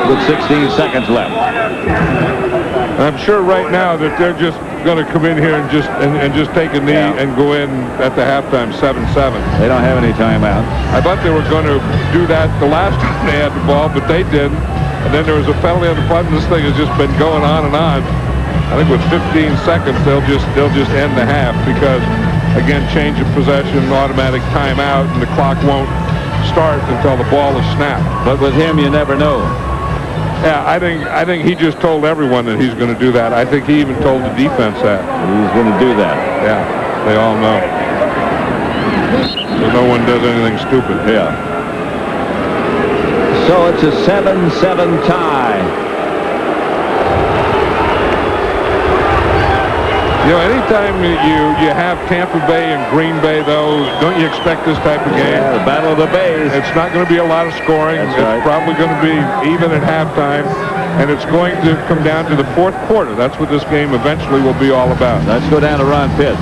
with 16 seconds left. I'm sure right now that they're just going to come in here and just take a knee and go in at the halftime 7-7. They don't have any timeout. I thought they were going to do that the last time they had the ball, but they didn't. And then there was a penalty on the punt, and this thing has just been going on and on. I think with 15 seconds, they'll just end the half because, again, change of possession, automatic timeout, and the clock won't start until the ball is snapped. But with him, you never know. Yeah, I think he just told everyone that he's going to do that. I think he even told the defense that. He's going to do that. Yeah, they all know. So no one does anything stupid. Yeah. So it's a 7-7 tie. Anytime you have Tampa Bay and Green Bay, though, don't you expect this type of game? Yeah, the Battle of the Bays. It's not going to be a lot of scoring. That's it's right. Probably going to be even at halftime, and it's going to come down to the fourth quarter. That's what this game eventually will be all about. Let's go down to Ron Pitts.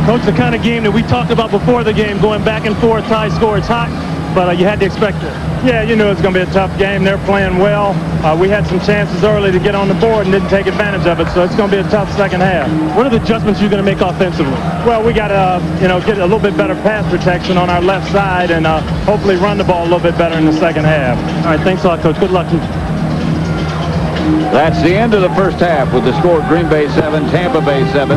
Coach, the kind of game that we talked about before the game, going back and forth, high score, it's hot, but you had to expect it. Yeah, you knew it was going to be a tough game. They're playing well. We had some chances early to get on the board and didn't take advantage of it, so it's going to be a tough second half. What are the adjustments you're going to make offensively? Well, we got to, get a little bit better pass protection on our left side and hopefully run the ball a little bit better in the second half. All right, thanks a lot, Coach. Good luck. That's the end of the first half with the score Green Bay 7, Tampa Bay 7.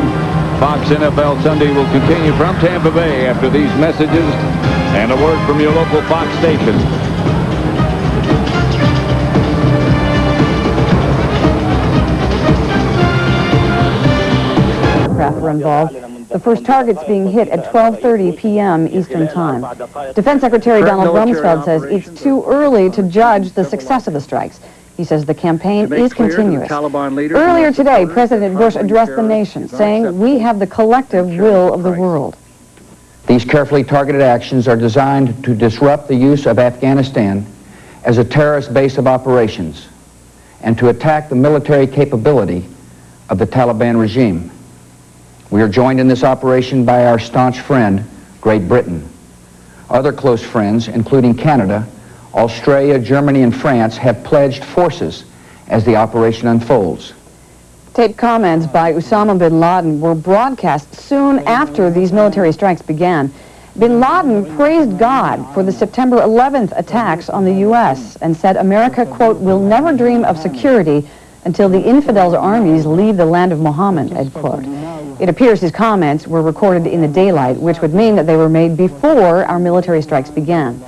Fox NFL Sunday will continue from Tampa Bay after these messages and a word from your local Fox station. Were involved. The first targets being hit at 12:30 p.m. Eastern Time. Defense Secretary Donald Rumsfeld says it's too early to judge the success of the strikes. He says the campaign is continuous. Earlier today, President Bush addressed the nation, saying we have the collective will of the world. These carefully targeted actions are designed to disrupt the use of Afghanistan as a terrorist base of operations and to attack the military capability of the Taliban regime. We are joined in this operation by our staunch friend, Great Britain. Other close friends, including Canada, Australia, Germany, and France, have pledged forces as the operation unfolds. Taped comments by Osama bin Laden were broadcast soon after these military strikes began. Bin Laden praised God for the September 11th attacks on the U.S. and said America, quote, will never dream of security until the infidels' armies leave the land of Muhammad, end quote. It appears his comments were recorded in the daylight, which would mean that they were made before our military strikes began.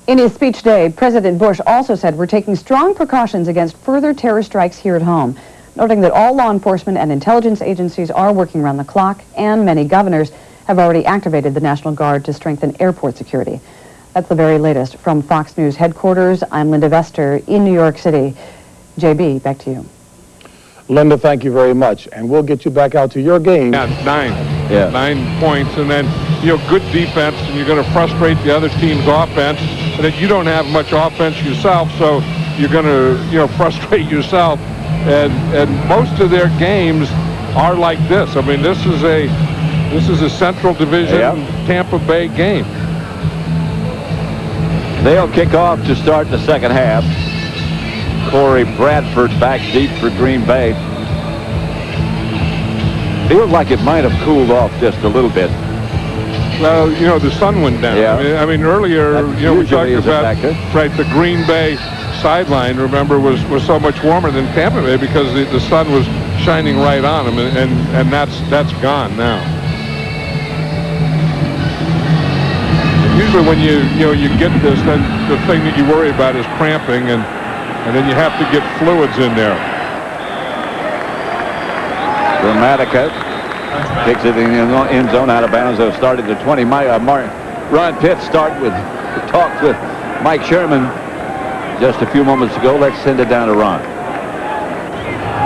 In his speech today, President Bush also said we're taking strong precautions against further terror strikes here at home, noting that all law enforcement and intelligence agencies are working around the clock, and many governors have already activated the National Guard to strengthen airport security. That's the very latest from Fox News headquarters. I'm Linda Vester in New York City. JB, back to you. Linda, thank you very much. And we'll get you back out to your game. Yeah, 9. Yeah. 9 points, and then, good defense, and you're going to frustrate the other team's offense, and then you don't have much offense yourself, so you're going to, frustrate yourself. And most of their games are like this. I mean, this is a Central Division Tampa Bay game. They'll kick off to start the second half. Corey Bradford back deep for Green Bay. Feels like it might have cooled off just a little bit. Well, the sun went down. Yeah. I mean earlier, we talked about the Green Bay sideline, remember, was so much warmer than Tampa Bay because the sun was shining right on them, and that's gone now. Usually when you get this, then the thing that you worry about is cramping, and then you have to get fluids in there. Dramatica kicks it in the end zone, out of bounds. They'll start at the 20. Ron Pitts talked with Mike Sherman just a few moments ago. Let's send it down to Ron.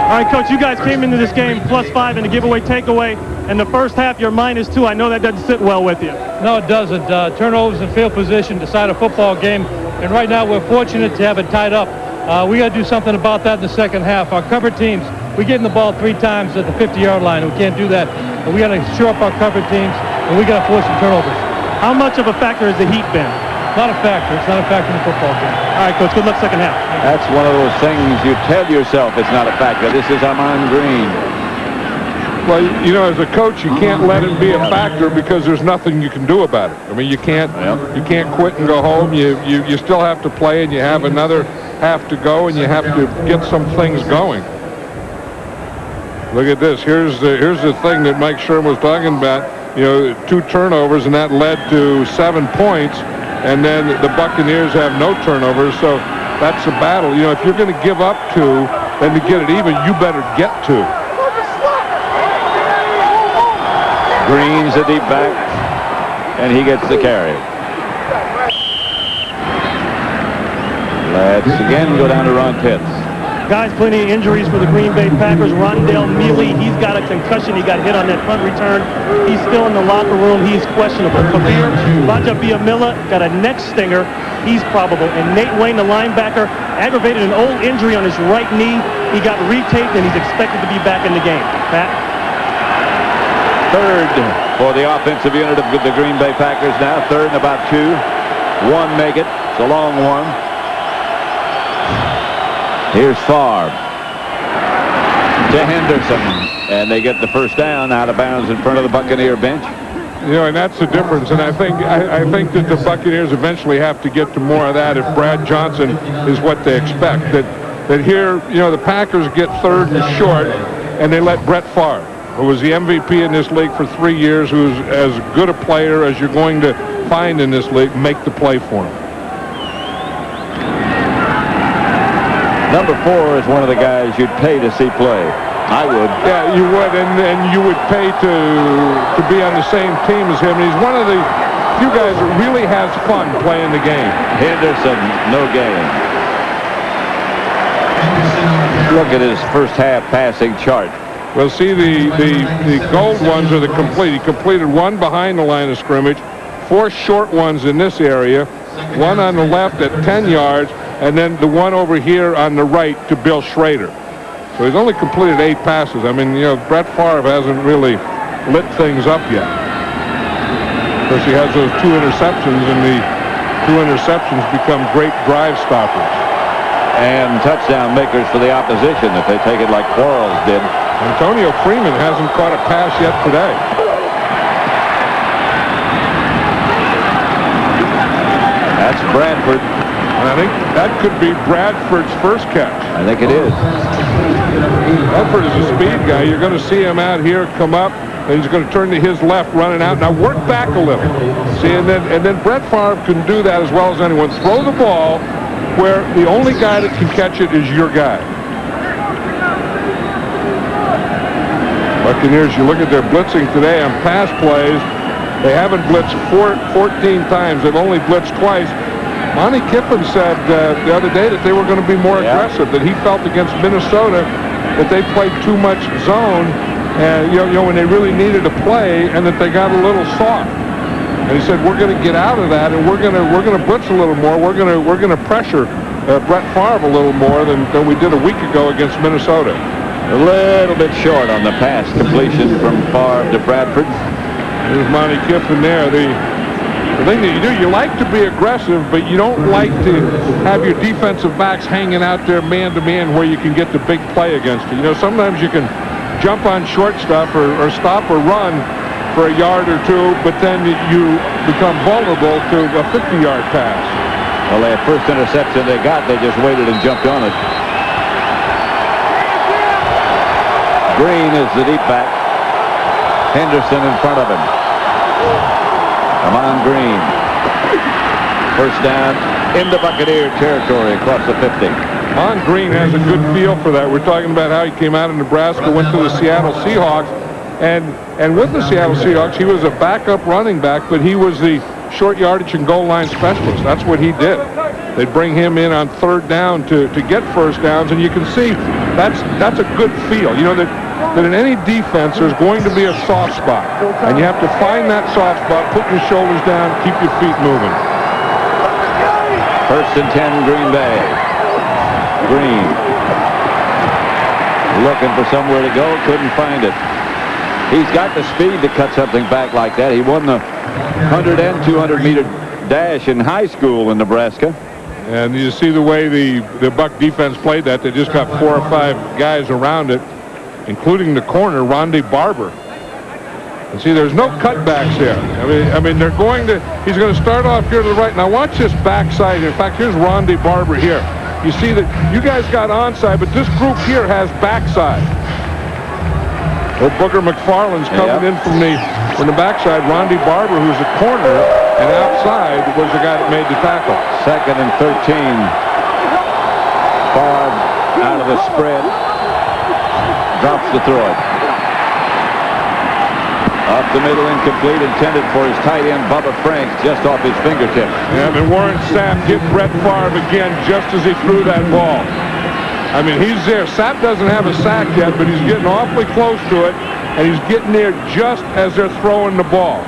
All right, Coach, you guys came into this game +5 in the giveaway takeaway. In the first half, you're -2. I know that doesn't sit well with you. No, it doesn't. Turnovers and field position decide a football game, and right now we're fortunate to have it tied up. We got to do something about that in the second half. Our cover teams, we're getting the ball 3 times at the 50-yard line, and we can't do that. And we got to shore up our cover teams, and we got to force some turnovers. How much of a factor has the heat been? Not a factor. It's not a factor in the football game. All right, Coach, good luck second half. That's one of those things you tell yourself it's not a factor. This is Amon Green. Well, as a coach, you can't let it be a factor because there's nothing you can do about it. I mean, you can't quit and go home. You still have to play, and you have another half to go, and you have to get some things going. Look at this. Here's the thing that Mike Sherman was talking about. 2 turnovers, and that led to 7 points. And then the Buccaneers have no turnovers, so that's a battle. If you're going to give up 2, then to get it even, you better get 2. Green's a deep back, and he gets the carry. Let's again go down to Ron Pitts. Guys, plenty of injuries for the Green Bay Packers. Rondale Mealy, he's got a concussion. He got hit on that punt return. He's still in the locker room. He's questionable. Kabir Bajabia-Miller got a neck stinger. He's probable. And Nate Wayne, the linebacker, aggravated an old injury on his right knee. He got retaped, and he's expected to be back in the game. Pat? Third for the offensive unit of the Green Bay Packers now. Third and about 2. 1 make it. It's a long one. Here's Favre to Henderson, and they get the first down out of bounds in front of the Buccaneer bench. And that's the difference. And I think that the Buccaneers eventually have to get to more of that if Brad Johnson is what they expect. That here, the Packers get 3rd and short, and they let Brett Favre, who was the MVP in this league for 3 years, who's as good a player as you're going to find in this league, make the play for him. Number 4 is one of the guys you'd pay to see play. I would. Yeah, you would, and you would pay to be on the same team as him. And he's one of the few guys that really has fun playing the game. Henderson, no gain. Look at his first half passing chart. Well, see, the gold ones are the complete. He completed 1 behind the line of scrimmage, 4 short ones in this area, 1 on the left at 10 yards, and then the 1 over here on the right to Bill Schrader. So he's only completed 8 passes. I mean, Brett Favre hasn't really lit things up yet. Of course, he has those 2 interceptions, and the 2 interceptions become great drive stoppers. And touchdown makers for the opposition if they take it like Quarles did. Antonio Freeman hasn't caught a pass yet today. That's Bradford. And I think that could be Bradford's first catch. I think it is. Bradford is a speed guy. You're going to see him out here come up, and he's going to turn to his left, running out. Now work back a little. See, and then Brett Favre can do that as well as anyone. Throw the ball where the only guy that can catch it is your guy. Buccaneers, you look at their blitzing today on pass plays, they haven't blitzed 14 times. They've only blitzed twice. Monty Kiffin said the other day that they were going to be more aggressive, that he felt against Minnesota that they played too much zone, and when they really needed to play, and that they got a little soft. And he said, we're going to get out of that, and we're going to blitz a little more. We're going to pressure Brett Favre a little more than we did a week ago against Minnesota. A little bit short on the pass completion from Favre to Bradford. There's Monty Kiffin there. The thing that you do, you like to be aggressive, but you don't like to have your defensive backs hanging out there man-to-man where you can get the big play against you. Sometimes you can jump on short stuff or stop or run for a yard or two, but then you become vulnerable to a 50-yard pass. Well, that first interception they got, they just waited and jumped on it. Green is the deep back. Henderson in front of him. Come on, Green. First down into Buccaneer territory across the 50. Mon Green has a good feel for that. We're talking about how he came out of Nebraska, went to the Seattle Seahawks, and with the Seattle Seahawks, he was a backup running back, but he was the short yardage and goal line specialist. That's what he did. They'd bring him in on third down to get first downs, and you can see that's a good feel. That in any defense, there's going to be a soft spot, and you have to find that soft spot, put your shoulders down, keep your feet moving. First and 10, Green Bay. Green looking for somewhere to go, couldn't find it. He's got the speed to cut something back like that. He won the 100 and 200 meter dash in high school in Nebraska. And you see the way the Buck defense played that. They just got 4 or 5 guys around it, including the corner, Rondé Barber. And see, there's no cutbacks there. I mean, he's going to start off here to the right. Now watch this backside. In fact, here's Rondé Barber here. You see that you guys got onside, but this group here has backside. Well, Booger McFarland's coming in from the backside. Rondé Barber, who's a corner, and outside was the guy that made the tackle. Second and 13. Favre out of the spread. Drops to throw it. Up the middle, incomplete, intended for his tight end, Bubba Franks, just off his fingertips. Yeah, and Warren Sapp hit Brett Favre again just as he threw that ball. I mean, he's there. Sapp doesn't have a sack yet, but he's getting awfully close to it, and he's getting there just as they're throwing the ball.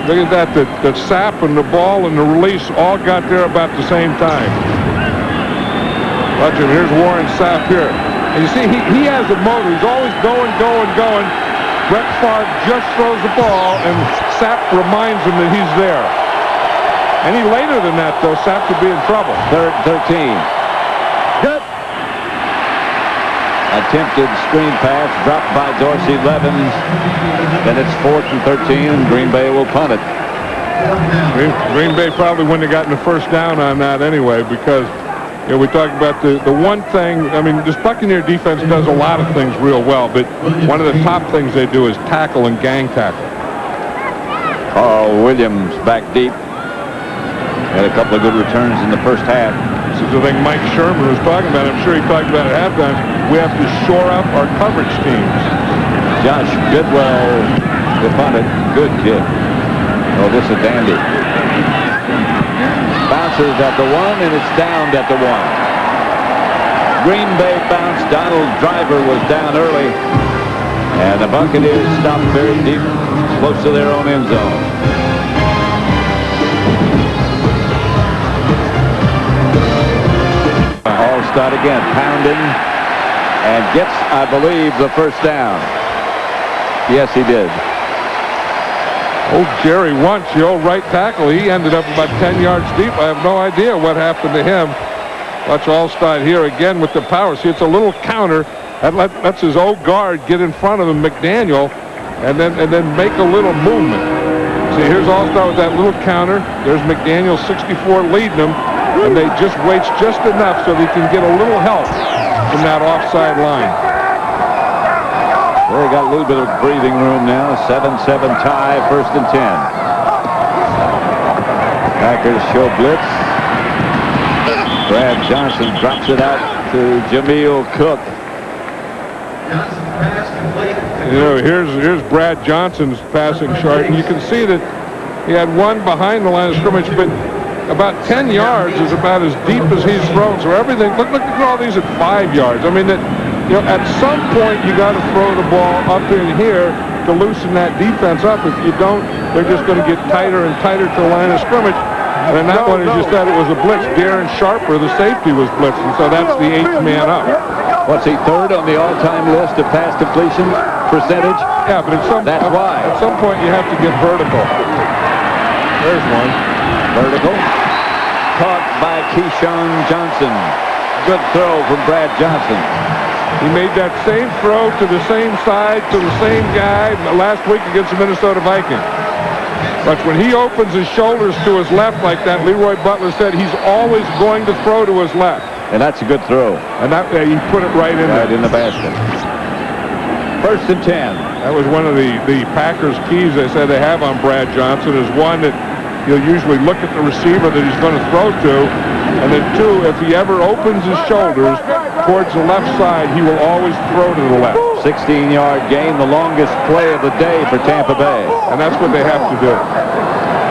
Look at that, the Sapp and the ball and the release all got there about the same time. Watch him, here's Warren Sapp here. And you see, he has a motor. He's always going. Brett Favre just throws the ball, and Sapp reminds him that he's there. Any later than that, though, Sapp could be in trouble. Third 13. Good. Attempted screen pass, dropped by Dorsey Levens. Then it's 4th and 13, and Green Bay will punt it. Green Bay probably wouldn't have gotten the first down on that anyway, because we talked about the one thing. I mean, this Buccaneer defense does a lot of things real well, but one of the top things they do is tackle and gang tackle. Carl Williams back deep. Had a couple of good returns in the first half. This is the thing Mike Sherman was talking about. I'm sure he talked about it at halftime. We have to shore up our coverage teams. Josh Bidwell, the punt it. Good kid. Oh, this is a dandy. Bounces at the 1, and it's downed at the 1. Green Bay bounce. Donald Driver was down early, and the Buccaneers stopped very deep, close to their own end zone. Allstott again, pounding, and gets, I believe, the first down. Yes, he did. Oh, Jerry Wunsch, the old right tackle, he ended up about 10 yards deep. I have no idea what happened to him. Watch Allstott here again with the power. See, it's a little counter. That lets his old guard get in front of him, McDaniel, and then make a little movement. See, here's Allstott with that little counter. There's McDaniel, 64, leading him, and they just waits just enough so they can get a little help from that offside line. They got a little bit of breathing room now. 7-7 tie, 1st and 10. Packers show blitz. Brad Johnson drops it out to Jameel Cook. Here's Brad Johnson's passing chart, and you can see that he had one behind the line of scrimmage, but about 10 yards is about as deep as he's thrown. So everything, look at all these at 5 yards. I mean, at some point you got to throw the ball up in here to loosen that defense up. If you don't, they're just going to get tighter and tighter to the line of scrimmage. And then that one, you said it was a blitz. Darren Sharper, the safety, was blitzing, so that's the 8th man up. What's he, third on the all-time list of pass completion percentage? Yeah, but that's why. At some point you have to get vertical. There's one. Vertical. Caught by Keyshawn Johnson. Good throw from Brad Johnson. He made that same throw to the same side, to the same guy last week against the Minnesota Vikings. But when he opens his shoulders to his left like that, Leroy Butler said he's always going to throw to his left. And that's a good throw. And that he put it right in there. Right in the basket. 1st and 10. That was one of the Packers' keys they said they have on Brad Johnson, is one, that he'll usually look at the receiver that he's going to throw to, and then 2, if he ever opens his shoulders towards the left side, he will always throw to the left. 16-yard gain, the longest play of the day for Tampa Bay. And that's what they have to do.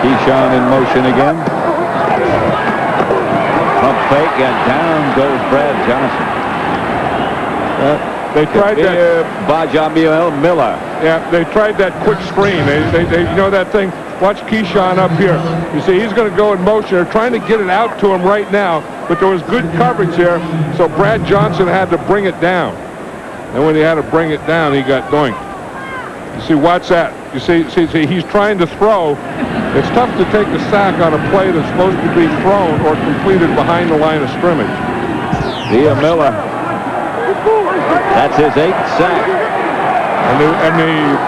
Keyshawn in motion again. Pump fake, and down goes Brad Johnson. They tried that. Bajamiel Miller. Yeah, they tried that quick screen. They you know that thing. Watch Keyshawn up here. You see, he's going to go in motion. They're trying to get it out to him right now, but there was good coverage here, so Brad Johnson had to bring it down. And when he had to bring it down, he got doinked. You see, watch that. You see, he's trying to throw. It's tough to take a sack on a play that's supposed to be thrown or completed behind the line of scrimmage. Dia Miller. That's his 8th sack. And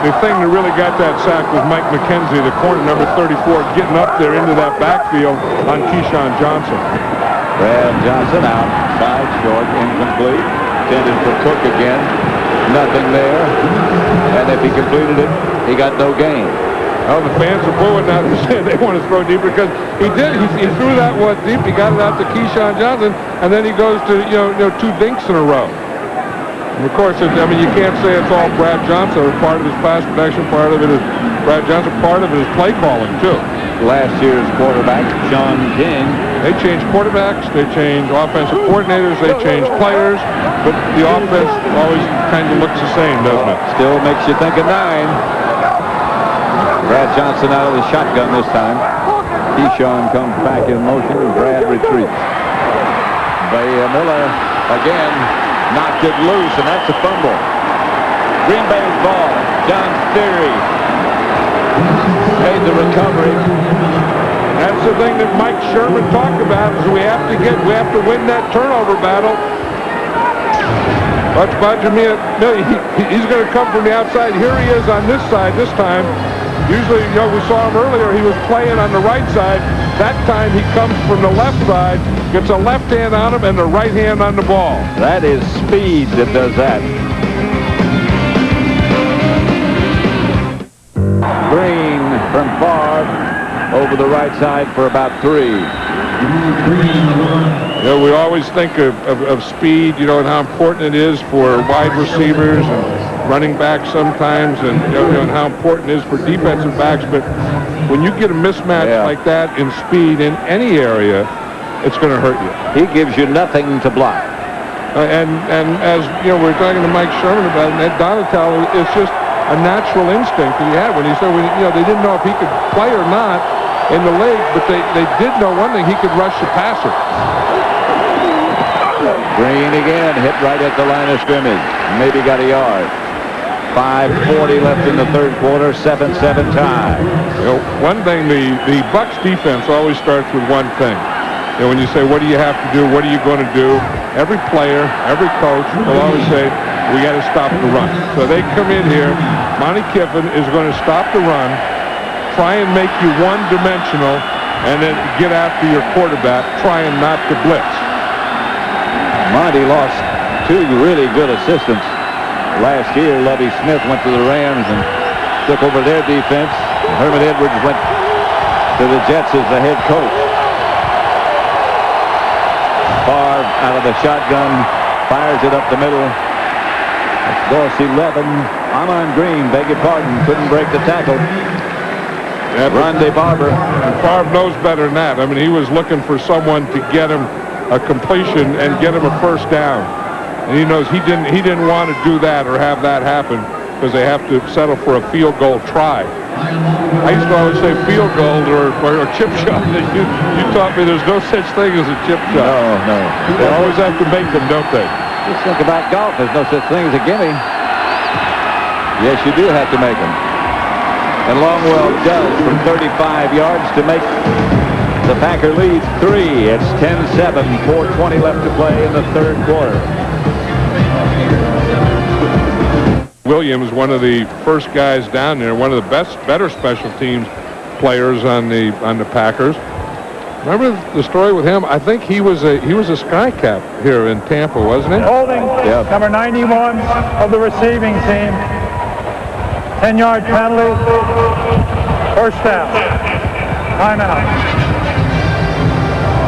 the thing that really got that sack was Mike McKenzie, the corner, number 34, getting up there into that backfield on Keyshawn Johnson. Brad Johnson outside, short, incomplete. Intended for Cook again. Nothing there. And if he completed it, he got no gain. Oh, the fans are booing now. They want to throw deeper because he did. He threw that one deep. He got it out to Keyshawn Johnson, and then he goes to 2 dinks in a row. And of course, I mean, you can't say it's all Brad Johnson. Part of his pass protection, part of it is Brad Johnson, part of it is play calling too. Last year's quarterback, Sean King. They changed quarterbacks, they changed offensive coordinators, they changed players, but the offense always kind of looks the same, doesn't it? Still makes you think of 9. Brad Johnson out of the shotgun this time. Keyshawn comes back in motion, and Brad retreats. Miller again knocked it loose, and that's a fumble. Green Bay's ball. John Theory made the recovery. That's the thing that Mike Sherman talked about, is we have to win that turnover battle. Watch Benjamin. He's going to come from the outside. Here he is on this side this time. Usually, we saw him earlier. He was playing on the right side. That time he comes from the left side, gets a left hand on him and the right hand on the ball. That is speed that does that. Green from Favre over the right side for about 3. We always think of speed, and how important it is for wide receivers and running backs sometimes, and and how important it is for defensive backs. But when you get a mismatch like that in speed in any area, it's going to hurt you. He gives you nothing to block. And as we're talking to Mike Sherman about it, and Ed Donatello, it's just a natural instinct that he had when he said, they didn't know if he could play or not in the league, but they did know one thing: he could rush the passer. Green again, hit right at the line of scrimmage. Maybe got a yard. 5:40 left in the third quarter, 7-7 tie. One thing, the Bucs defense always starts with one thing. When you say, what do you have to do? What are you going to do? Every player, every coach will always say, we got to stop the run. So they come in here. Monty Kiffin is going to stop the run, try and make you one-dimensional, and then get after your quarterback, trying not to blitz. Monty lost 2 really good assistants. Last year, Lovie Smith went to the Rams and took over their defense. Herman Edwards went to the Jets as the head coach. Favre out of the shotgun, fires it up the middle. That's Dorsey 11. Amon Green, beg your pardon, couldn't break the tackle. Rondé Barber. And Favre knows better than that. I mean, he was looking for someone to get him a completion and get him a first down. And he knows he didn't want to do that or have that happen because they have to settle for a field goal try. I used to always say field goal or a chip shot. You taught me there's no such thing as a chip shot. No. They always have to make them, don't they? Just think about golf. There's no such thing as a gimme. Yes, you do have to make them. And Longwell does from 35 yards to make the Packer lead 3. It's 10-7, 4:20 left to play in the third quarter. Williams, one of the first guys down there, one of the better special teams players on the Packers. Remember the story with him? I think he was a sky cap here in Tampa, wasn't he? Holding, number 91 of the receiving team. 10-yard penalty. First down. Timeout.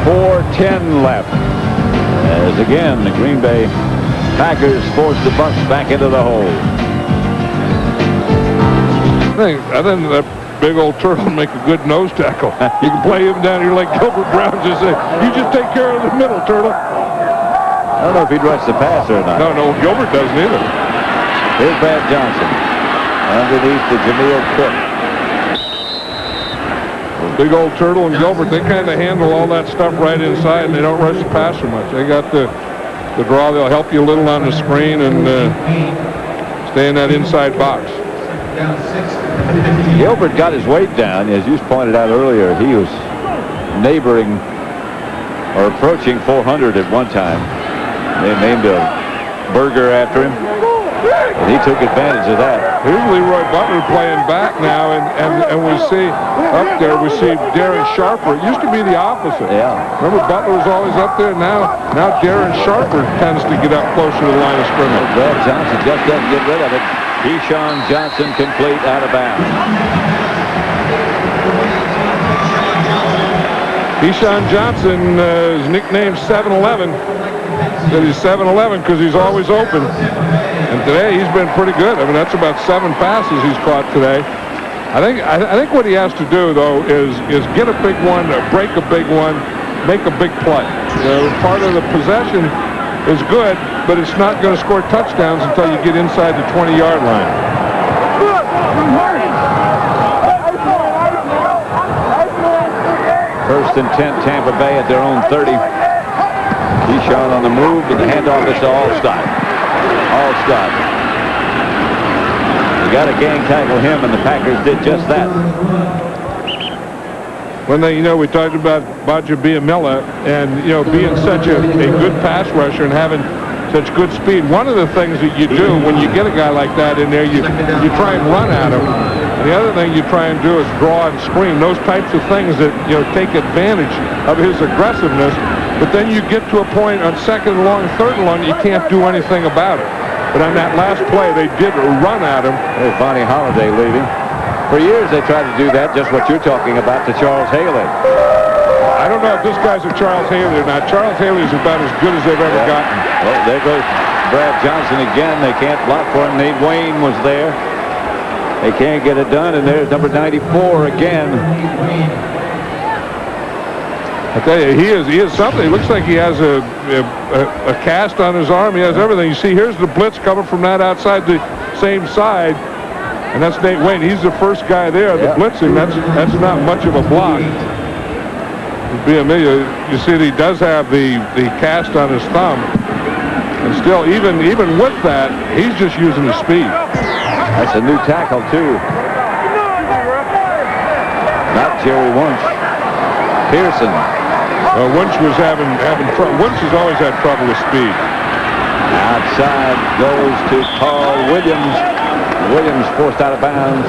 4:10 left. As again, the Green Bay Packers force the Bucs back into the hole. I think that big old turtle make a good nose tackle. You can play him down here like Gilbert Brown just say, you just take care of the middle, turtle. I don't know if he'd rush the passer or not. No, Gilbert doesn't either. Here's Brad Johnson underneath the Jameel Cook. Big old turtle and Gilbert, they kind of handle all that stuff right inside, and they don't rush the passer much. They got the draw. They'll help you a little on the screen and stay in that inside box. Gilbert got his weight down. As you pointed out earlier, he was neighboring or approaching 400 at one time. They named a burger after him, and he took advantage of that. Here's Leroy Butler playing back now, and we see up there, we see Darren Sharper. It used to be the opposite. Yeah. Remember, Butler was always up there. Now Darren Sharper tends to get up closer to the line of scrimmage. Brad Johnson just doesn't get rid of it. Keyshawn Johnson complete out of bounds. Keyshawn Johnson is nicknamed 7-11. Said he's 7-11 because he's always open. And today he's been pretty good. I mean, that's about 7 passes he's caught today. I think what he has to do though is get a big one, break a big one, make a big play. Part of the possession is good, but it's not going to score touchdowns until you get inside the 20-yard line. First and 10, Tampa Bay at their own 30. Keyshawn on the move, and the handoff is to Allstott. You got to gang tackle him, and the Packers did just that. When we talked about Bajabiamila and being such a good pass rusher and having such good speed. One of the things that you do when you get a guy like that in there, you try and run at him. And the other thing you try and do is draw and screen. Those types of things that take advantage of his aggressiveness. But then you get to a point on second and long, third and long, you can't do anything about it. But on that last play, they did run at him. There's Bonnie Holiday leaving. For years, they tried to do that, just what you're talking about, to Charles Haley. I don't know if this guy's a Charles Haley or not. Charles Haley is about as good as they've ever gotten. Well, there goes Brad Johnson again. They can't block for him. Nate Wayne was there. They can't get it done, and there's number 94 again. I tell you, he is something. It looks like he has a cast on his arm. He has everything. You see, here's the blitz coming from that outside the same side, and that's Nate Wayne. He's the first guy there. The blitzing, that's not much of a block. You see that he does have the cast on his thumb, and still, even with that, he's just using his speed. That's a new tackle too. Not Jerry Wunsch. Pearson. Wunsch was having trouble. Wunsch has always had trouble with speed. Outside goes to Carl Williams. Williams forced out of bounds.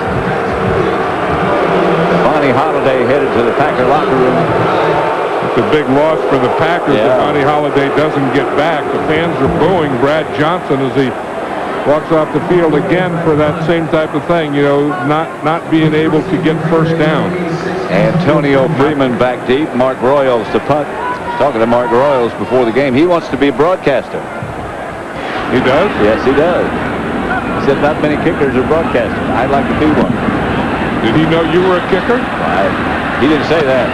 Bonnie Holiday headed to the Packer locker room. It's a big loss for the Packers if Bonnie Holiday doesn't get back. The fans are booing Brad Johnson as he walks off the field again for that same type of thing, not being able to get first down. Antonio Freeman back deep. Mark Royals to punt. Talking to Mark Royals before the game. He wants to be a broadcaster. He does? Yes, he does. He said not many kickers are broadcasters. I'd like to be one. Did he know you were a kicker? He didn't say that.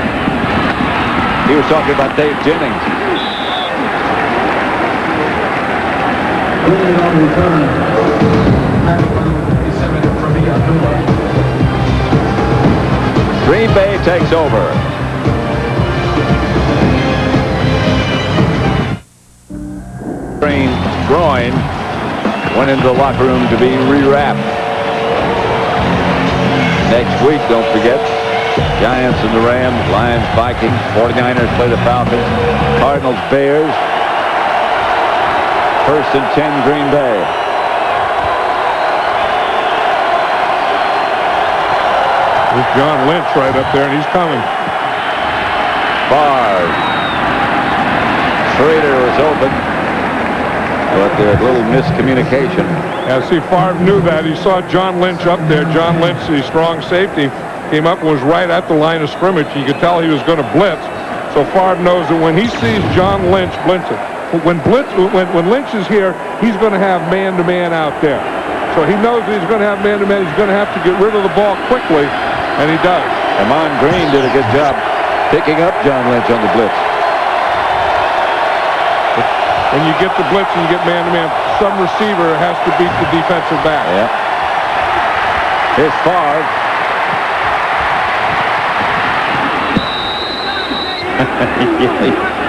He was talking about Dave Jennings. Green Bay takes over. Groin went into the locker room to be rewrapped. Next week, don't forget, Giants and the Rams, Lions, Vikings, 49ers play the Falcons, Cardinals, Bears. 1st and 10, Green Bay. There's John Lynch right up there, and he's coming. Favre. Schrader was open, but there's a little miscommunication. Yeah, see, Favre knew that. He saw John Lynch up there. John Lynch, the strong safety, came up and was right at the line of scrimmage. You could tell he was going to blitz. So Favre knows that when he sees John Lynch blitzing, when Lynch is here, he's going to have man-to-man out there. So he knows that he's going to have man-to-man. He's going to have to get rid of the ball quickly, and he does. Amon Green did a good job picking up John Lynch on the blitz. When you get the blitz and you get man-to-man, some receiver has to beat the defensive back. Yeah. Here's Favre.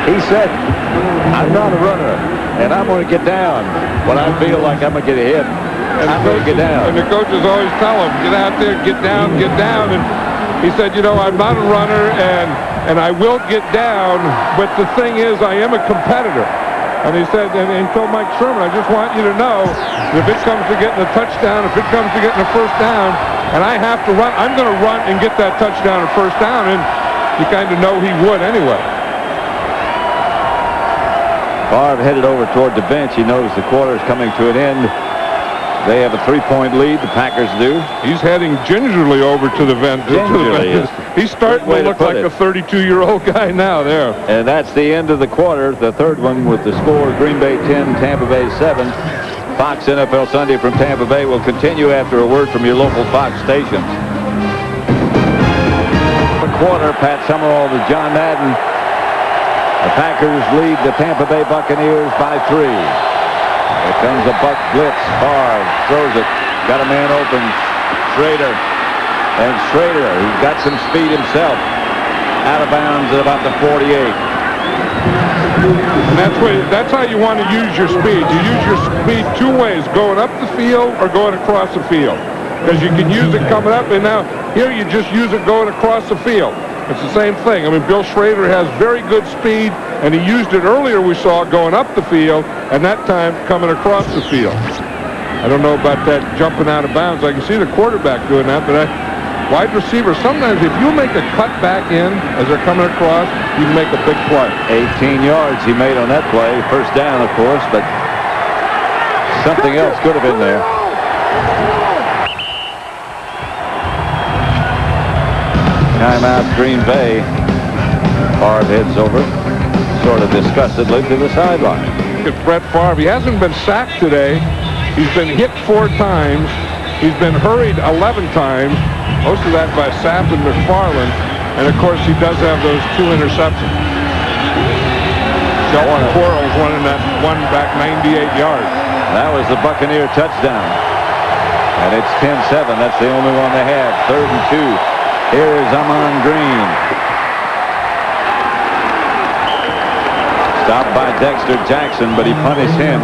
He said, I'm not a runner, and I'm going to get down. When I feel like I'm going to get a hit, I'm going to get down. And the coaches always tell him, get out there, get down, get down. And he said, you know, I'm not a runner, and I will get down, but the thing is, I am a competitor. And he said, and he told Mike Sherman, I just want you to know, if it comes to getting a touchdown, if it comes to getting a first down, and I have to run, I'm going to run and get that touchdown or first down, and you kind of know he would anyway. Favre headed over toward the bench. He knows the quarter is coming to an end. They have a 3-point lead. The Packers do. He's heading gingerly over to the bench. He's starting to look like a 32-year-old guy now there. And that's the end of the quarter. The third one with the score, Green Bay 10, Tampa Bay 7. Fox NFL Sunday from Tampa Bay will continue after a word from your local Fox stations. Quarter, Pat Summerall to John Madden. The Packers lead the Tampa Bay Buccaneers by 3. Here comes a Buck blitz. Favre throws it. Got a man open. Schrader. And Schrader, who's got some speed himself, out of bounds at about the 48. And that's how you want to use your speed. You use your speed two ways, going up the field or going across the field. Because you can use it coming up, and now here you just use it going across the field. It's the same thing. I mean, Bill Schrader has very good speed, and he used it earlier, we saw, going up the field, and that time coming across the field. I don't know about that jumping out of bounds. I can see the quarterback doing that, but wide receiver, sometimes if you make a cut back in as they're coming across, you can make a big play. 18 yards he made on that play. First down, of course, but something else could have been there. Timeout, Green Bay. Favre heads over, sort of disgustedly to the sideline. Look at Brett Favre. He hasn't been sacked today. He's been hit 4 times. He's been hurried 11 times, most of that by Sapp and McFarland. And, of course, he does have those 2 interceptions. Shelton Quarles running that one back 98 yards. That was the Buccaneer touchdown. And it's 10-7. That's the only one they have. 3rd and 2. Here is Amon Green. Stopped by Dexter Jackson, but he punished him.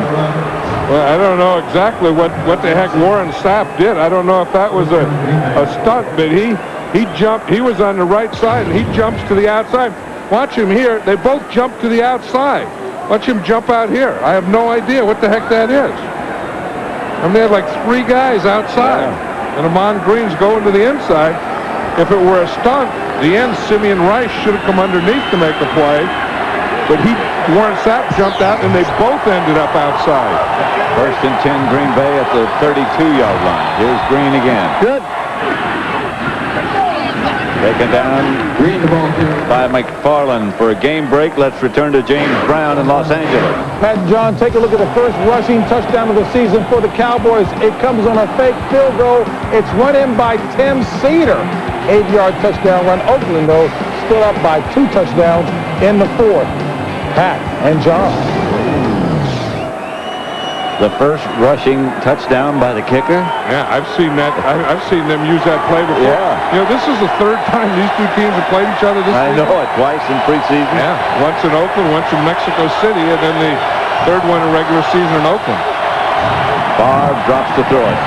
Well, I don't know exactly what the heck Warren Sapp did. I don't know if that was a stunt, but he jumped. He was on the right side, and he jumps to the outside. Watch him here. They both jump to the outside. Watch him jump out here. I have no idea what the heck that is. I mean, they have like 3 guys outside, and Amon Green's going to the inside. If it were a stunt, the end, Simeon Rice should have come underneath to make a play. But Warren Sapp jumped out, and they both ended up outside. 1st and 10, Green Bay at the 32-yard line. Here's Green again. Good. Taken down by McFarland for a game break. Let's return to James Brown in Los Angeles. Pat and John, take a look at the first rushing touchdown of the season for the Cowboys. It comes on a fake field goal. It's run in by Tim Cedar. 8-yard touchdown run. Oakland, though, still up by 2 touchdowns in the 4th. Pat and John. The first rushing touchdown by the kicker. Yeah, I've seen that. I've seen them use that play before. Yeah. You know, this is the 3rd time these two teams have played each other this I season. know it. Twice in preseason. Yeah, once in Oakland, once in Mexico City, and then the 3rd one in regular season in Oakland. Favre drops to throw it.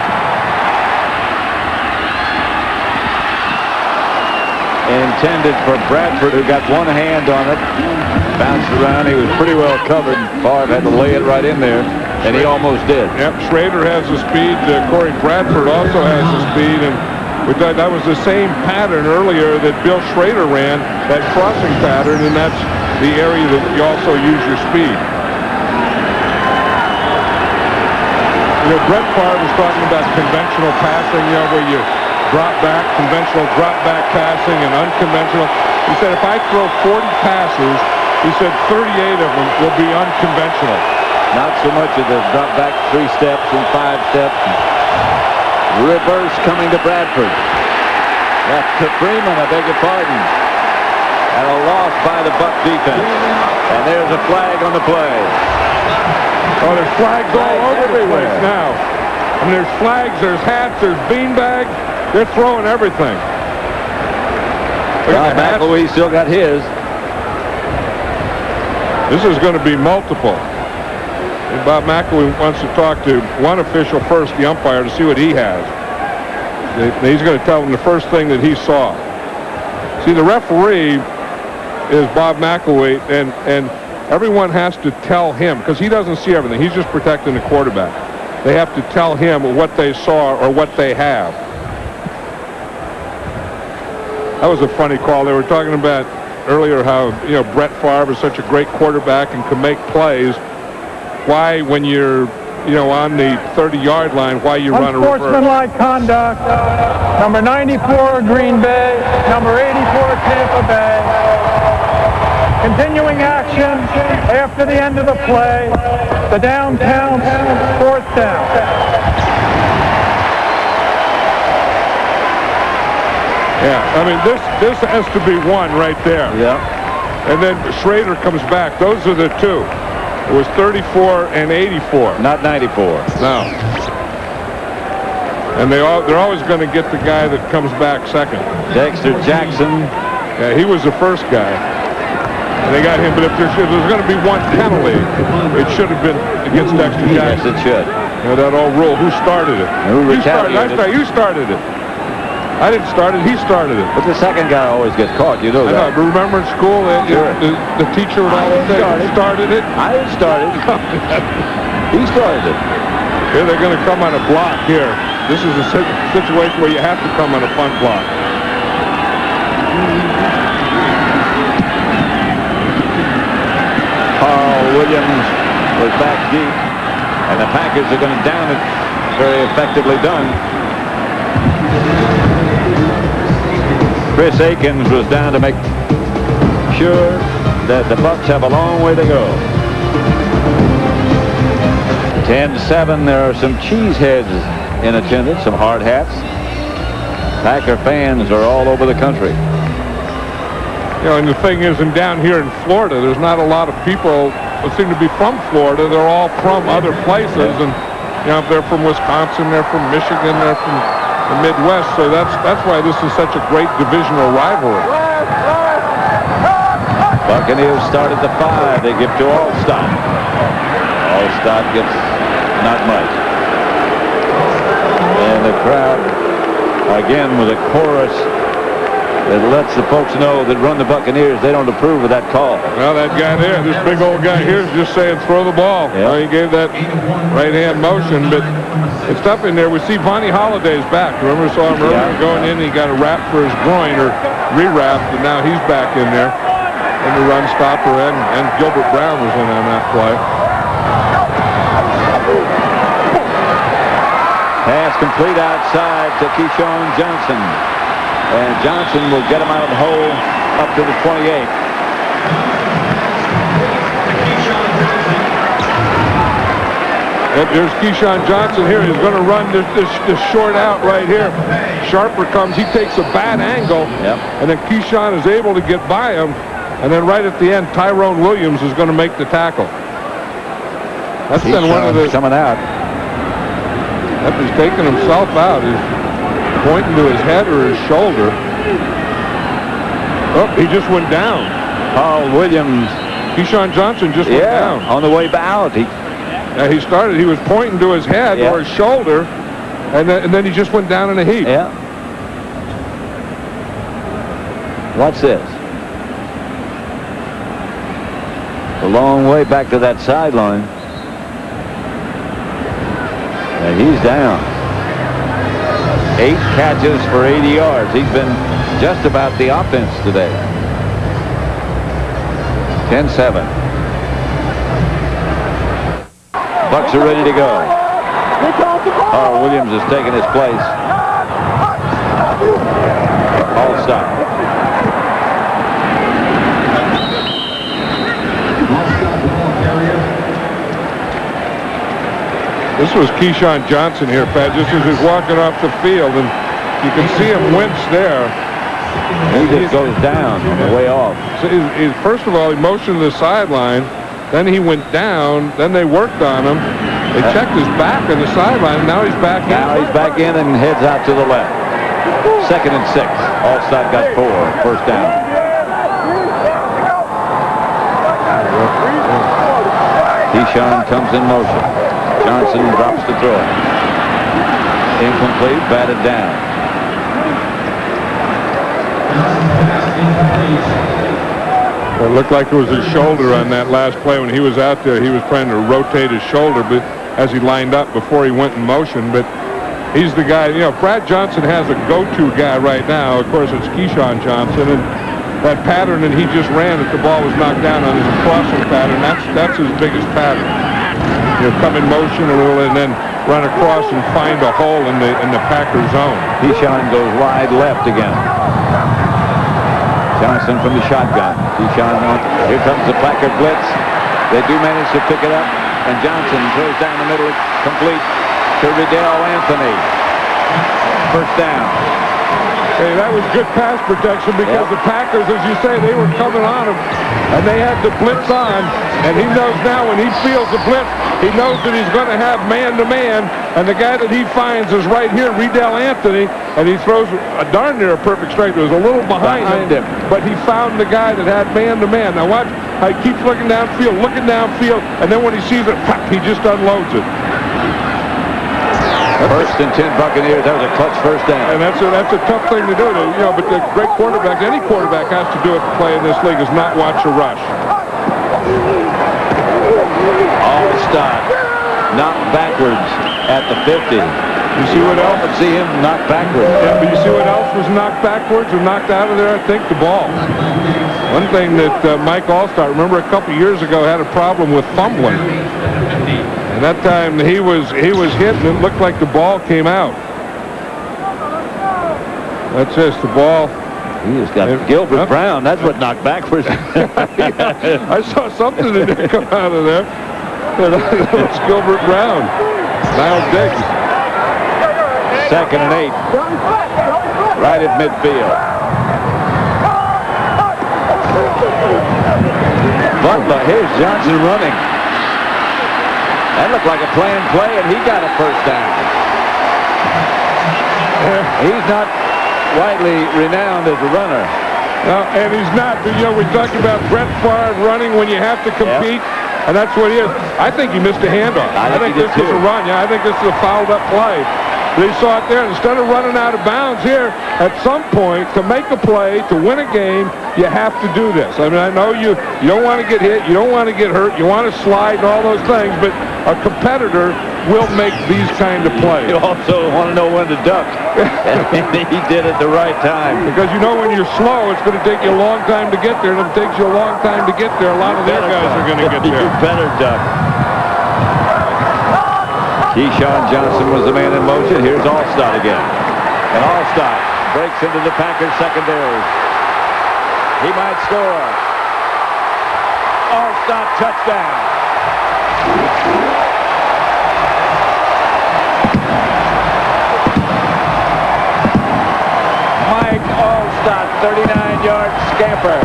Intended for Bradford, who got one hand on it. Bounced around. He was pretty well covered. Favre had to lay it right in there. And he almost did. Yep, Schrader has the speed. Corey Bradford also has the speed. And we thought that was the same pattern earlier that Bill Schrader ran, that crossing pattern, and that's the area that you also use your speed. You know, Brett Favre was talking about conventional passing, you know, where you drop back, conventional drop back passing, and unconventional. He said, if I throw 40 passes, he said 38 of them will be unconventional. Not so much of the drop back 3 steps and 5 steps. Reverse coming to Bradford. Left to Freeman, I beg your pardon. And a loss by the Buck defense. And there's a flag on the play. Oh, there's flags all over the place now. I mean, there's flags, there's hats, there's beanbags. They're throwing everything. Well, McElwee still got his. This is going to be multiple. And Bob McElwee wants to talk to one official first, the umpire, to see what he has. He's going to tell them the first thing that he saw. See, the referee is Bob McElwee, and everyone has to tell him, because he doesn't see everything. He's just protecting the quarterback. They have to tell him what they saw or what they have. That was a funny call. They were talking about earlier how, you know, Brett Favre is such a great quarterback and can make plays. Why, when you're, you know, on the 30-yard line, why you run a reverse? Unsportsmanlike conduct. Number 94, Green Bay. Number 84, Tampa Bay. Continuing action after the end of the play. The downtown 4th down. Yeah, I mean, this has to be one right there. Yeah. And then Schrader comes back. Those are the two. It was 34 and 84. Not 94. No. And they're always going to get the guy that comes back second. Dexter Jackson. Yeah, he was the first guy. And they got him, but if there's going to be one penalty, it should have been against Dexter Jackson. Yes, it should. You know, that old rule, who started it? Who retaliated? You started it. I didn't start it, he started it. But the second guy always gets caught, you know that. I know, but remember in school, the teacher would always say, who started it? I started. He started it. Here they're going to come on a block here. This is a situation where you have to come on a punt block. Carl Williams was back deep, and the Packers are going to down it. Very effectively done. Chris Akins was down to make sure that the Bucs have a long way to go. 10-7. There are some cheeseheads in attendance, some hard hats. Packer fans are all over the country. You know, and the thing is, and down here in Florida, there's not a lot of people that seem to be from Florida. They're all from other places, and you know, if they're from Wisconsin, they're from Michigan, they're from the Midwest. So that's why this is such a great divisional rivalry. Buccaneers start at the 5. They give to Allstott. Allstott gets not much. And the crowd, again, with a chorus that lets the folks know that run the Buccaneers, they don't approve of that call. Well, that guy there, this big old guy here, is just saying throw the ball. Yeah. Well, he gave that right-hand motion, but it's tough in there. We see Vonnie Holliday's back. Remember, we saw him earlier going in, and he got a wrap for his groin, or re-wrapped, and now he's back in there. And the run stopper, and Gilbert Brown was in on that play. Pass complete outside to Keyshawn Johnson. And Johnson will get him out of the hole up to the 28. There's Keyshawn Johnson here. He's going to run this short out right here. Sharper comes. He takes a bad angle. Yep. And then Keyshawn is able to get by him. And then right at the end, Tyrone Williams is going to make the tackle. That's been one of the... coming out. After he's taking himself out, he's pointing to his head or his shoulder. Oh, he just went down. Paul Williams. Keyshawn Johnson just went down. On the way out. He was pointing to his head or his shoulder, and then he just went down in a heap. Yeah. What's this? A long way back to that sideline. And he's down. 8 catches for 80 yards. He's been just about the offense today. 10-7. Bucks are ready to go. Carl Williams has taken his place. All stop. This was Keyshawn Johnson here, Pat, just as he's walking off the field, and you can see him wince there. He just goes down on the way off. So first of all, he motioned to the sideline. Then he went down. Then they worked on him. They checked his back on the sideline, and now he's back in. Now he's back in and heads out to the left. 2nd and 6. Allstott got 4. First down. Keyshawn comes in motion. Johnson drops the throw. Incomplete, batted down. It looked like it was his shoulder on that last play when he was out there. He was trying to rotate his shoulder but as he lined up before he went in motion. But he's the guy, Brad Johnson has a go-to guy right now. Of course, it's Keyshawn Johnson. And that pattern that he just ran if the ball was knocked down on his crossing pattern, that's his biggest pattern. Come in motion and then run across and find a hole in the Packer zone. Keyshawn goes wide left again. Johnson from the shotgun. Keyshawn on. Here comes the Packer blitz. They do manage to pick it up, and Johnson throws down the middle, complete to Riddell Anthony. First down. Hey, that was good pass protection because the Packers, as you say, they were coming on him, and they had the blitz on, and he knows now when he feels the blitz, he knows that he's going to have man-to-man, and the guy that he finds is right here, Riddell Anthony, and he throws a darn near a perfect strike. It was a little behind him, but he found the guy that had man-to-man. Now watch how he keeps looking downfield, and then when he sees it, he just unloads it. First and 10 Buccaneers. That was a clutch first down. And that's a tough thing to do. But the great quarterback, any quarterback has to do it to play in this league, is not watch a rush. Allstott knocked backwards at the 50. You see what else? See him knocked backwards. Yeah, but you see what else was knocked backwards or knocked out of there? I think the ball. One thing that Mike Allstott, remember a couple years ago, had a problem with fumbling. And that time he was hit, and it looked like the ball came out. That's just the ball. He just got Gilbert Brown. That's what knocked backwards. I saw something that didn't come out of there. That was Gilbert Brown. Niall Diggs. 2nd and 8. Right at midfield. But here's Johnson running. That looked like a planned play, and he got a first down. He's not widely renowned as a runner. And he's not. We talked about Brett Favre running when you have to compete, and that's what he is. I think he missed a handoff. I think this was a run. I think this is a fouled-up play. They saw it there. Instead of running out of bounds here, at some point, to make a play, to win a game, you have to do this. I mean, I know you don't want to get hit, you don't want to get hurt, you want to slide and all those things, but a competitor will make these kind of plays. You also want to know when to duck. And he did at the right time. Because when you're slow, it's going to take you a long time to get there, and if it takes you a long time to get there, a lot of their guys are going to get there. You better duck. Keyshawn Johnson was the man in motion. Here's Allstott again. And Allstott breaks into the Packers secondary. He might score. All-stop touchdown. Mike Allstott, 39-yard scamper.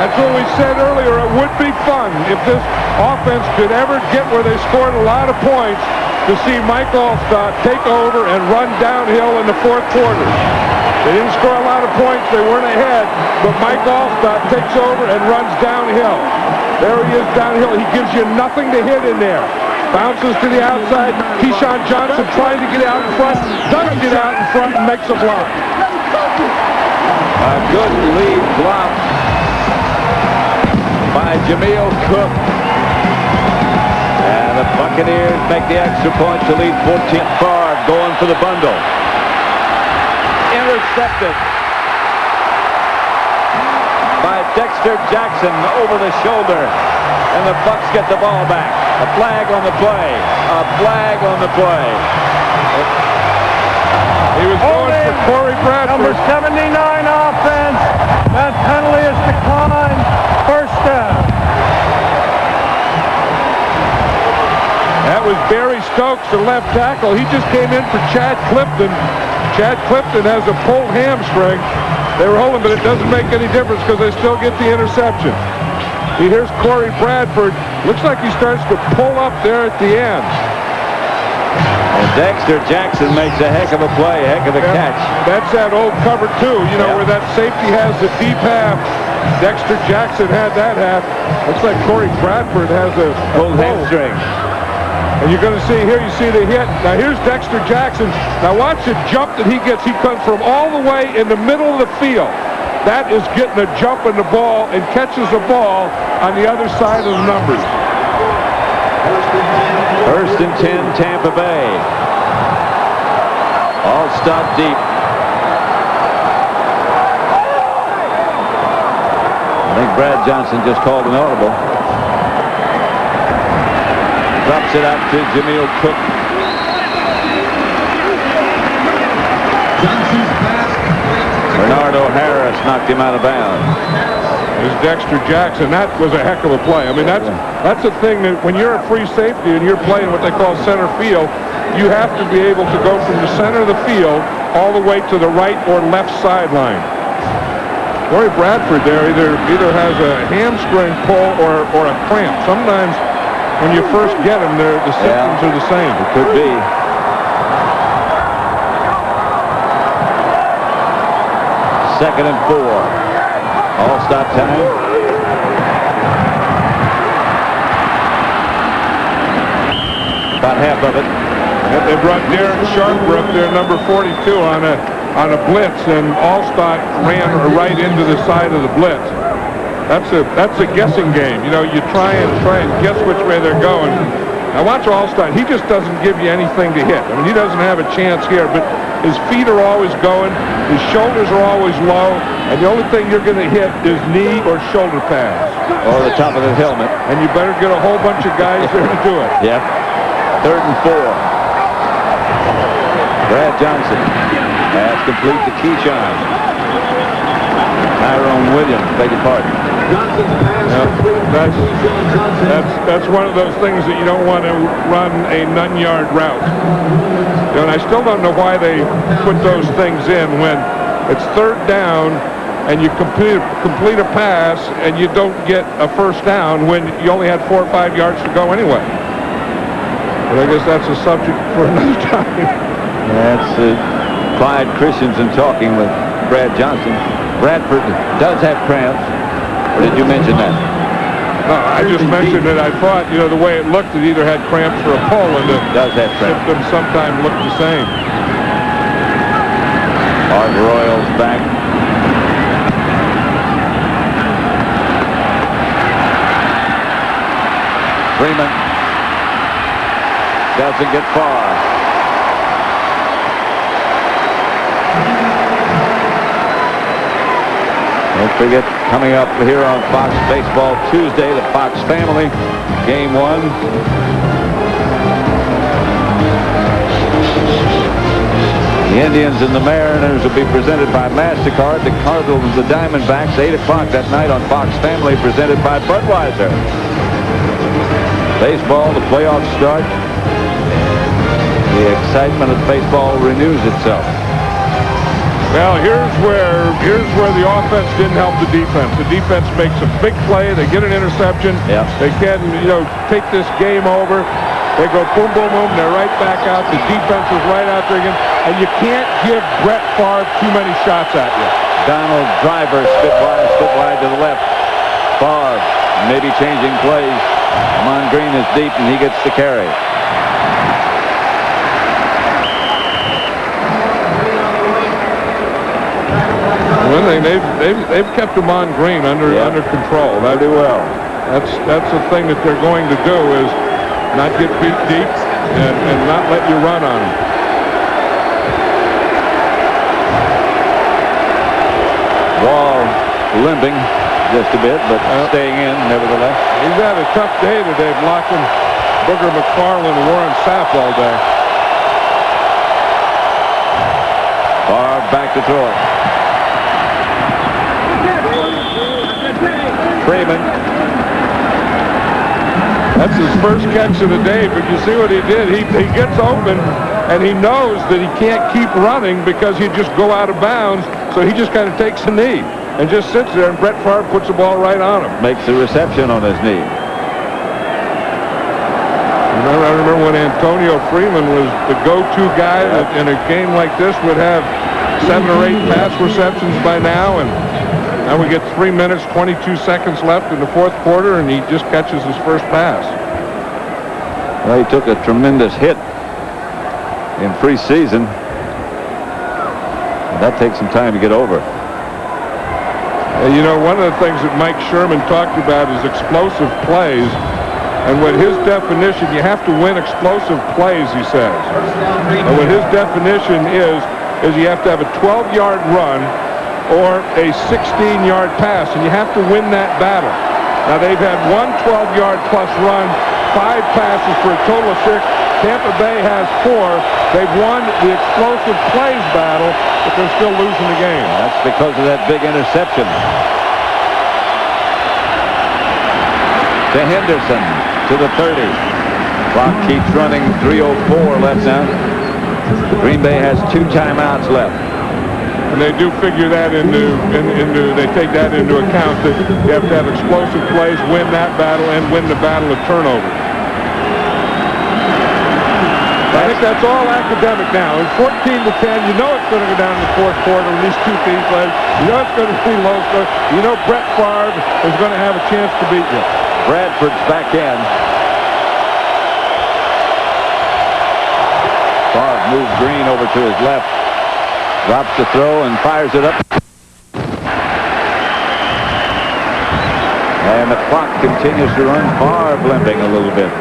That's what we said earlier. It would be fun if this offense could ever get where they scored a lot of points to see Mike Allstott take over and run downhill in the fourth quarter. They didn't score a lot of points. They weren't ahead. But Mike Allstott takes over and runs downhill. There he is downhill. He gives you nothing to hit in there. Bounces to the outside. Keyshawn Johnson trying to get out in front. Doesn't get out in front and makes a block. A good lead block by Jameel Cook. And the Buccaneers make the extra point to lead 14. Favre going for the bundle. Intercepted by Dexter Jackson over the shoulder. And the Bucs get the ball back. A flag on the play. A flag on the play. He was going for Corey Bradford. Number 79 offense. That penalty is declined. First down. That was Barry Stokes, the left tackle. He just came in for Chad Clifton. Chad Clifton has a pulled hamstring. They were holding, but it doesn't make any difference because they still get the interception. Here's Corey Bradford. Looks like he starts to pull up there at the end. And Dexter Jackson makes a heck of a play, heck of a catch. That's that old cover two, where that safety has the deep half. Dexter Jackson had that half. Looks like Corey Bradford has a pulled hamstring. And you're going to see here, you see the hit. Now here's Dexter Jackson. Now watch the jump that he gets. He comes from all the way in the middle of the field. That is getting a jump in the ball and catches the ball on the other side of the numbers. First and 10, Tampa Bay. All stop deep. I think Brad Johnson just called an audible. Drops it out to Jameel Cook. Bernardo Harris knocked him out of bounds. Is Dexter Jackson. That was a heck of a play. I mean, that's the thing that when you're a free safety and you're playing what they call center field, you have to be able to go from the center of the field all the way to the right or left sideline. Corey Bradford there either has a hamstring pull or a cramp. Sometimes when you first get him, the symptoms are the same. It could be. Second and 4. All stop time. About half of it. They brought Darren Sharper up there, number 42, on a blitz, and Allstott ran right into the side of the blitz. That's a guessing game. You try and guess which way they're going. Now watch Allstott. He just doesn't give you anything to hit. I mean, he doesn't have a chance here, but his feet are always going. His shoulders are always low, and the only thing you're going to hit is knee or shoulder pads. Or the top of the helmet. And you better get a whole bunch of guys there to do it. Yep. Third and 4. Brad Johnson. Pass complete to Keyshawn. Tyrone Williams, beg your pardon. That's one of those things that you don't want to run a none-yard route. And I still don't know why they put those things in when it's third down and you complete a pass and you don't get a first down when you only had 4 or 5 yards to go anyway. But I guess that's a subject for another time. That's Clyde Christensen talking with Brad Johnson. Bradford does have cramps. Or did you mention that? No, I just mentioned that I thought, the way it looked, it either had cramps or a pull, and the does have cramps. Symptoms sometimes look the same. Art Royals back. Freeman doesn't get far. forget, coming up here on Fox Baseball Tuesday, the Fox Family, Game 1. The Indians and the Mariners will be presented by MasterCard. The Cardinals and the Diamondbacks, 8 o'clock that night on Fox Family, presented by Budweiser. Baseball, the playoffs start. The excitement of baseball renews itself. Well, here's where the offense didn't help the defense. The defense makes a big play. They get an interception. Yep. They can, take this game over. They go boom, boom, boom. They're right back out. The defense is right out there again. And you can't give Brett Favre too many shots at you. Donald Driver spit wide to the left. Favre maybe changing plays. Amon Green is deep, and he gets the carry. One thing, they've kept Amon Green under control. Pretty well. That's the thing that they're going to do, is not get beat deep and not let you run on him. Wall limping just a bit, but staying in nevertheless. He's had a tough day today, blocking Booger McFarland and Warren Sapp all day. Favre back to throw it. Freeman. That's his first catch of the day, but you see what he did. He gets open, and he knows that he can't keep running because he'd just go out of bounds, so he just kind of takes a knee and just sits there, and Brett Favre puts the ball right on him. Makes the reception on his knee. I remember when Antonio Freeman was the go-to guy that in a game like this would have 7 or 8 pass receptions by now, and now we get 3 minutes, 22 seconds left in the fourth quarter, and he just catches his first pass. Well, he took a tremendous hit in preseason. That takes some time to get over. One of the things that Mike Sherman talked about is explosive plays. And what his definition, you have to win explosive plays, he says. And what his definition is you have to have a 12-yard run or a 16-yard pass, and you have to win that battle. Now, they've had one 12-yard plus run, 5 passes for a total of 6. Tampa Bay has 4. They've won the explosive plays battle, but they're still losing the game. That's because of that big interception. To Henderson, to the 30. Clock keeps running, 3:04 left now. Green Bay has 2 timeouts left. And they do figure that they take that into account, that you have to have explosive plays, win that battle, and win the battle of turnover. I think that's all academic now. In 14-10, you know it's going to go down in the fourth quarter when these 2 teams play. You know it's going to be low score. You know Brett Favre is going to have a chance to beat you. Bradford's back in. Favre moves Green over to his left. Drops the throw and fires it up. And the clock continues to run. Favre limping a little bit.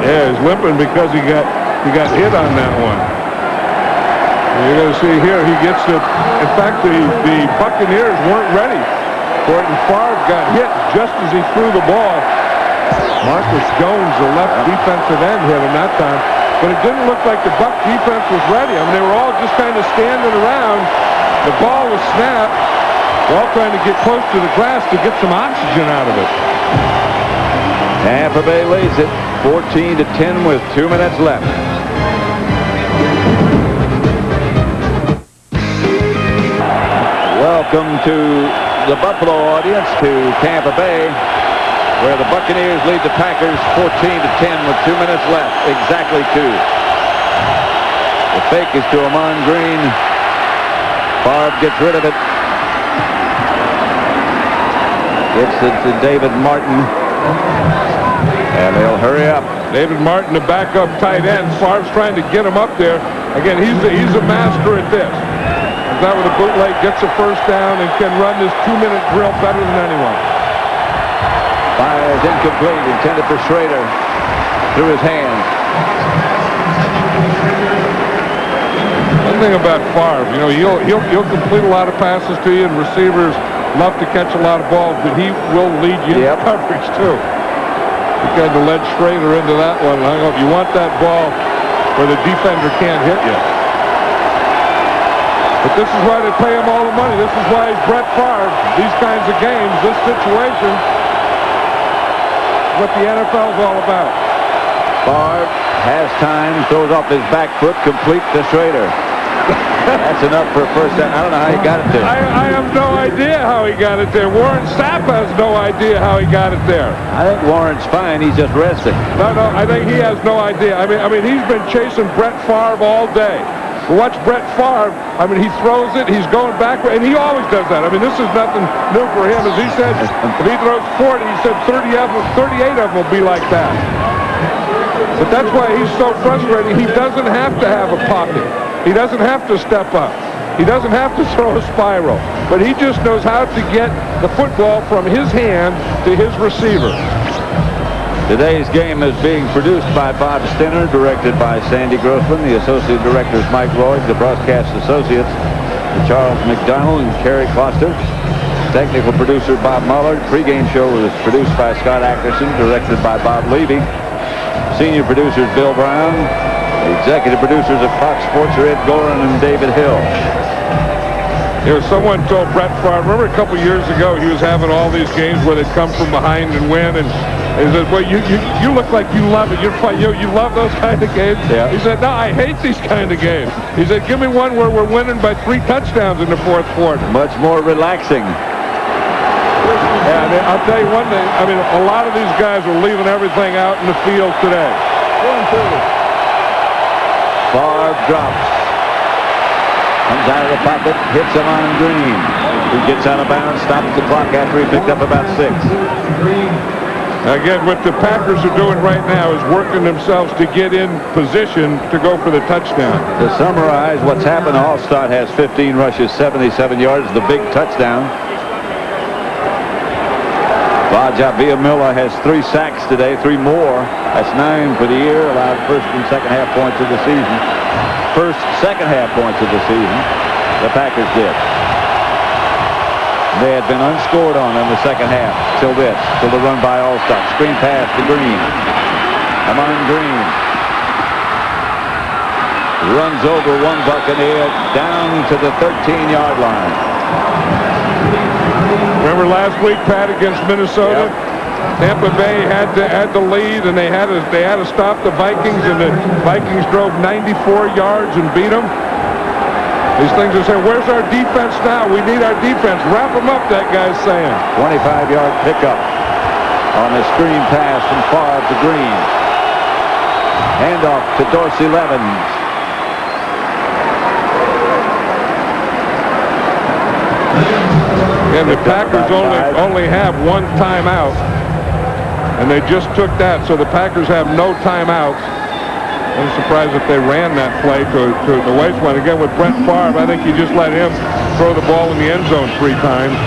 Yeah, he's limping because he got hit on that one. You're going to see here, he gets it. In fact, the Buccaneers weren't ready for it, and Favre got hit just as he threw the ball. Marcus Jones, the left defensive end, hit him that time. But it didn't look like the Buck defense was ready. I mean, they were all just kind of standing around. The ball was snapped. They're all trying to get close to the grass to get some oxygen out of it. Tampa Bay leads it 14-10 with 2 minutes left. Welcome to the Buffalo audience to Tampa Bay, where the Buccaneers lead the Packers 14-10 with 2 minutes left. Exactly 2. The fake is to Amon Green. Favre gets rid of it. Gets it to David Martin. And they'll hurry up. David Martin, the backup tight end. Favre's trying to get him up there. Again, he's a master at this. He's out with a bootleg, gets a first down, and can run this 2-minute drill better than anyone. Fires incomplete, intended for Schrader. Through his hands. one thing about Favre, you know, he'll complete a lot of passes to you, and receivers love to catch a lot of balls, but he will lead you in coverage too. He kind of led Schrader into that one. I hope you want that ball where the defender can't hit you. But this is why they pay him all the money. This is why he's Brett Favre. These kinds of games, this situation, what the NFL is all about. Favre has time, throws off his back foot, complete to Schrader. That's enough for a first down. I don't know how he got it there. I have no idea how he got it there. Warren Sapp has no idea how he got it there. I think Warren's fine. He's just resting. No, I think he has no idea. I mean, he's been chasing Brett Favre all day. Watch Brett Favre. I mean, he throws it. He's going backward, and he always does that. I mean, this is nothing new for him. As he said, if he throws 40, he said 38 of them will be like that. But that's why he's so frustrated. He doesn't have to have a pocket. He doesn't have to step up. He doesn't have to throw a spiral. But he just knows how to get the football from his hand to his receiver. Today's game is being produced by Bob Stinner, directed by Sandy Grossman. The associate directors Mike Lloyd, the broadcast associates Charles McDonald and Kerry Kloster. Technical producer Bob Muller. Pre-game show was produced by Scott Ackerson, directed by Bob Levy. Senior producers Bill Brown. The executive producers of Fox Sports are Ed Gorin and David Hill. You know, someone told Brett Favre, remember a couple years ago, he was having all these games where they'd come from behind and win, and he said, well, you look like you love it. You love those kind of games. Yeah. He said, no, I hate these kind of games. He said, give me one where we're winning by 3 touchdowns in the fourth quarter. Much more relaxing. Yeah, I mean, I'll tell you one thing. I mean, a lot of these guys are leaving everything out in the field today. 1-2. Favre drops. Comes out of the pocket, hits him on Green, who gets out of bounds, stops the clock after he picked up about 6. Again, what the Packers are doing right now is working themselves to get in position to go for the touchdown. To summarize what's happened, Allstott has 15 rushes, 77 yards, the big touchdown. Villa has 3 sacks today, 3 more. That's 9 for the year, allowed first and second half points of the season. First, second half points of the season, the Packers did. They had been unscored on in the second half till the run by Allstott. Screen pass to Green. Amon Green runs over one Buccaneer down to the 13-yard line. Remember last week, Pat, against Minnesota? Yep. Tampa Bay had the lead, and they had to stop the Vikings, and the Vikings drove 94 yards and beat them. These things are saying, where's our defense now? We need our defense. Wrap them up, that guy's saying. 25-yard pickup on a screen pass from Favre to Green. Handoff to Dorsey Levens. And the Packers only have 1 timeout, and they just took that, so the Packers have no timeouts. I'm surprised if they ran that play to the waistline. Again, with Brett Favre, I think you just let him throw the ball in the end zone 3 times.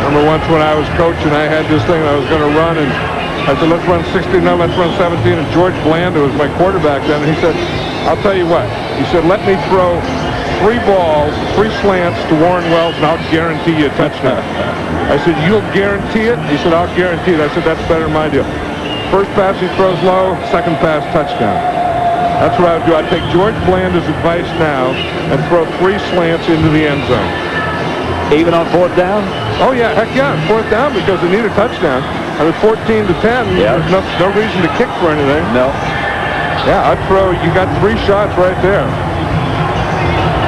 Remember once when I was coaching, I had this thing I was going to run, and I said, let's run 16, no, let's run 17, and George Bland, who was my quarterback then, and he said, I'll tell you what. He said, let me throw 3 balls, 3 slants to Warren Wells, and I'll guarantee you a touchdown. I said, you'll guarantee it? He said, I'll guarantee it. I said, that's better than my deal. First pass he throws low, second pass touchdown. That's what I would do. I'd take George Bland's advice now and throw 3 slants into the end zone. Even on 4th down? Oh, yeah, heck yeah, 4th down because they need a touchdown. I mean, 14-10, yeah. There's no reason to kick for anything. No. Yeah, I'd throw, you got 3 shots right there.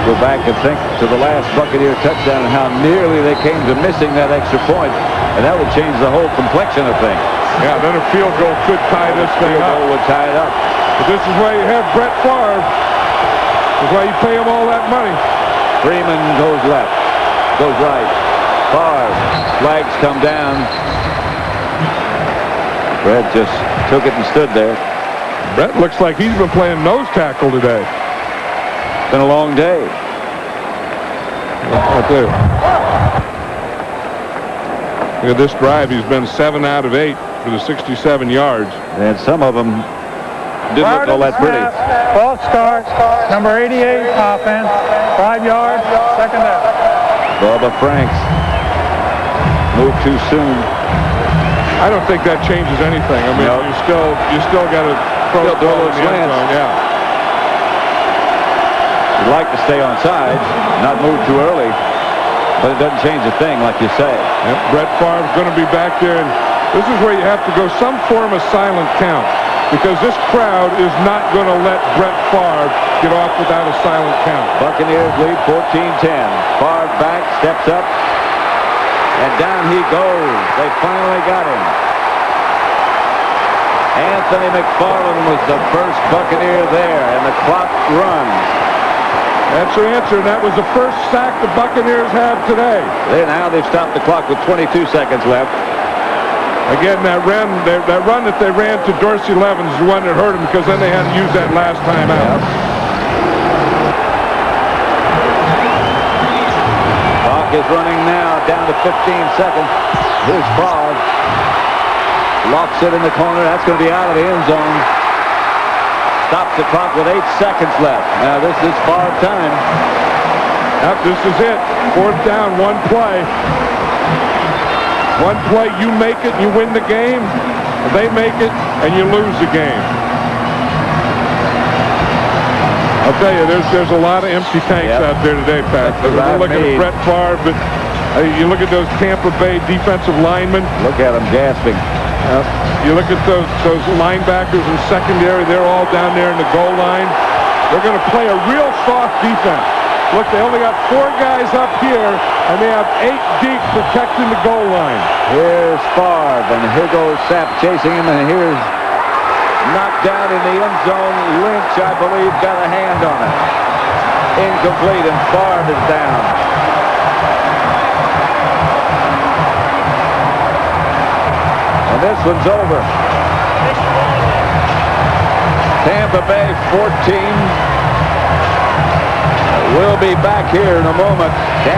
Go back and think to the last Buccaneer touchdown and how nearly they came to missing that extra point, and that would change the whole complexion of things. Yeah, then a field goal could tie this thing up. Field goal would tie it up. But this is why you have Brett Favre. This is why you pay him all that money. Freeman goes left, goes right. Favre, flags come down. Brett just took it and stood there. Brett looks like he's been playing nose tackle today. Been a long day. I'll tell you. Look at this drive. He's been 7 out of 8 for the 67 yards. And some of them didn't look all that pretty. False start, number 88 offense, 5 yards, second down. Bubba Franks moved too soon. I don't think that changes anything. I mean, No. you still got to throw the ball in the end zone. Yeah. You'd like to stay on sides, not move too early, but it doesn't change a thing, like you say. Yep. Brett Favre's going to be back there, and this is where you have to go some form of silent count, because this crowd is not going to let Brett Favre get off without a silent count. Buccaneers lead 14-10. Favre back, steps up, and down he goes. They finally got him. Anthony McFarland was the first Buccaneer there, and the clock runs. That's your answer, and that was the first sack the Buccaneers have today. Now they've stopped the clock with 22 seconds left. Again, that run that they ran to Dorsey Levens is the one that hurt him, because then they had to use that last time out. Clock is running now, down to 15 seconds. Here's Favre. Locks it in the corner. That's going to be out of the end zone. Stops the clock with 8 seconds left. Now this is Favre time. Yep, this is it. 4th down, one play. One play, you make it, you win the game. They make it, and you lose the game. I'll tell you, there's a lot of empty tanks out there today, Pat. We're looking at Brett Favre, but you look at those Tampa Bay defensive linemen. Look at them gasping. You look at those linebackers in secondary, they're all down there in the goal line. They're going to play a real soft defense. Look, they only got 4 guys up here, and they have 8 deep protecting the goal line. Here's Favre, and here goes Sapp chasing him, and here's knocked down in the end zone. Lynch, I believe, got a hand on it. Incomplete, and Favre is down. And this one's over. Tampa Bay 14. We'll be back here in a moment.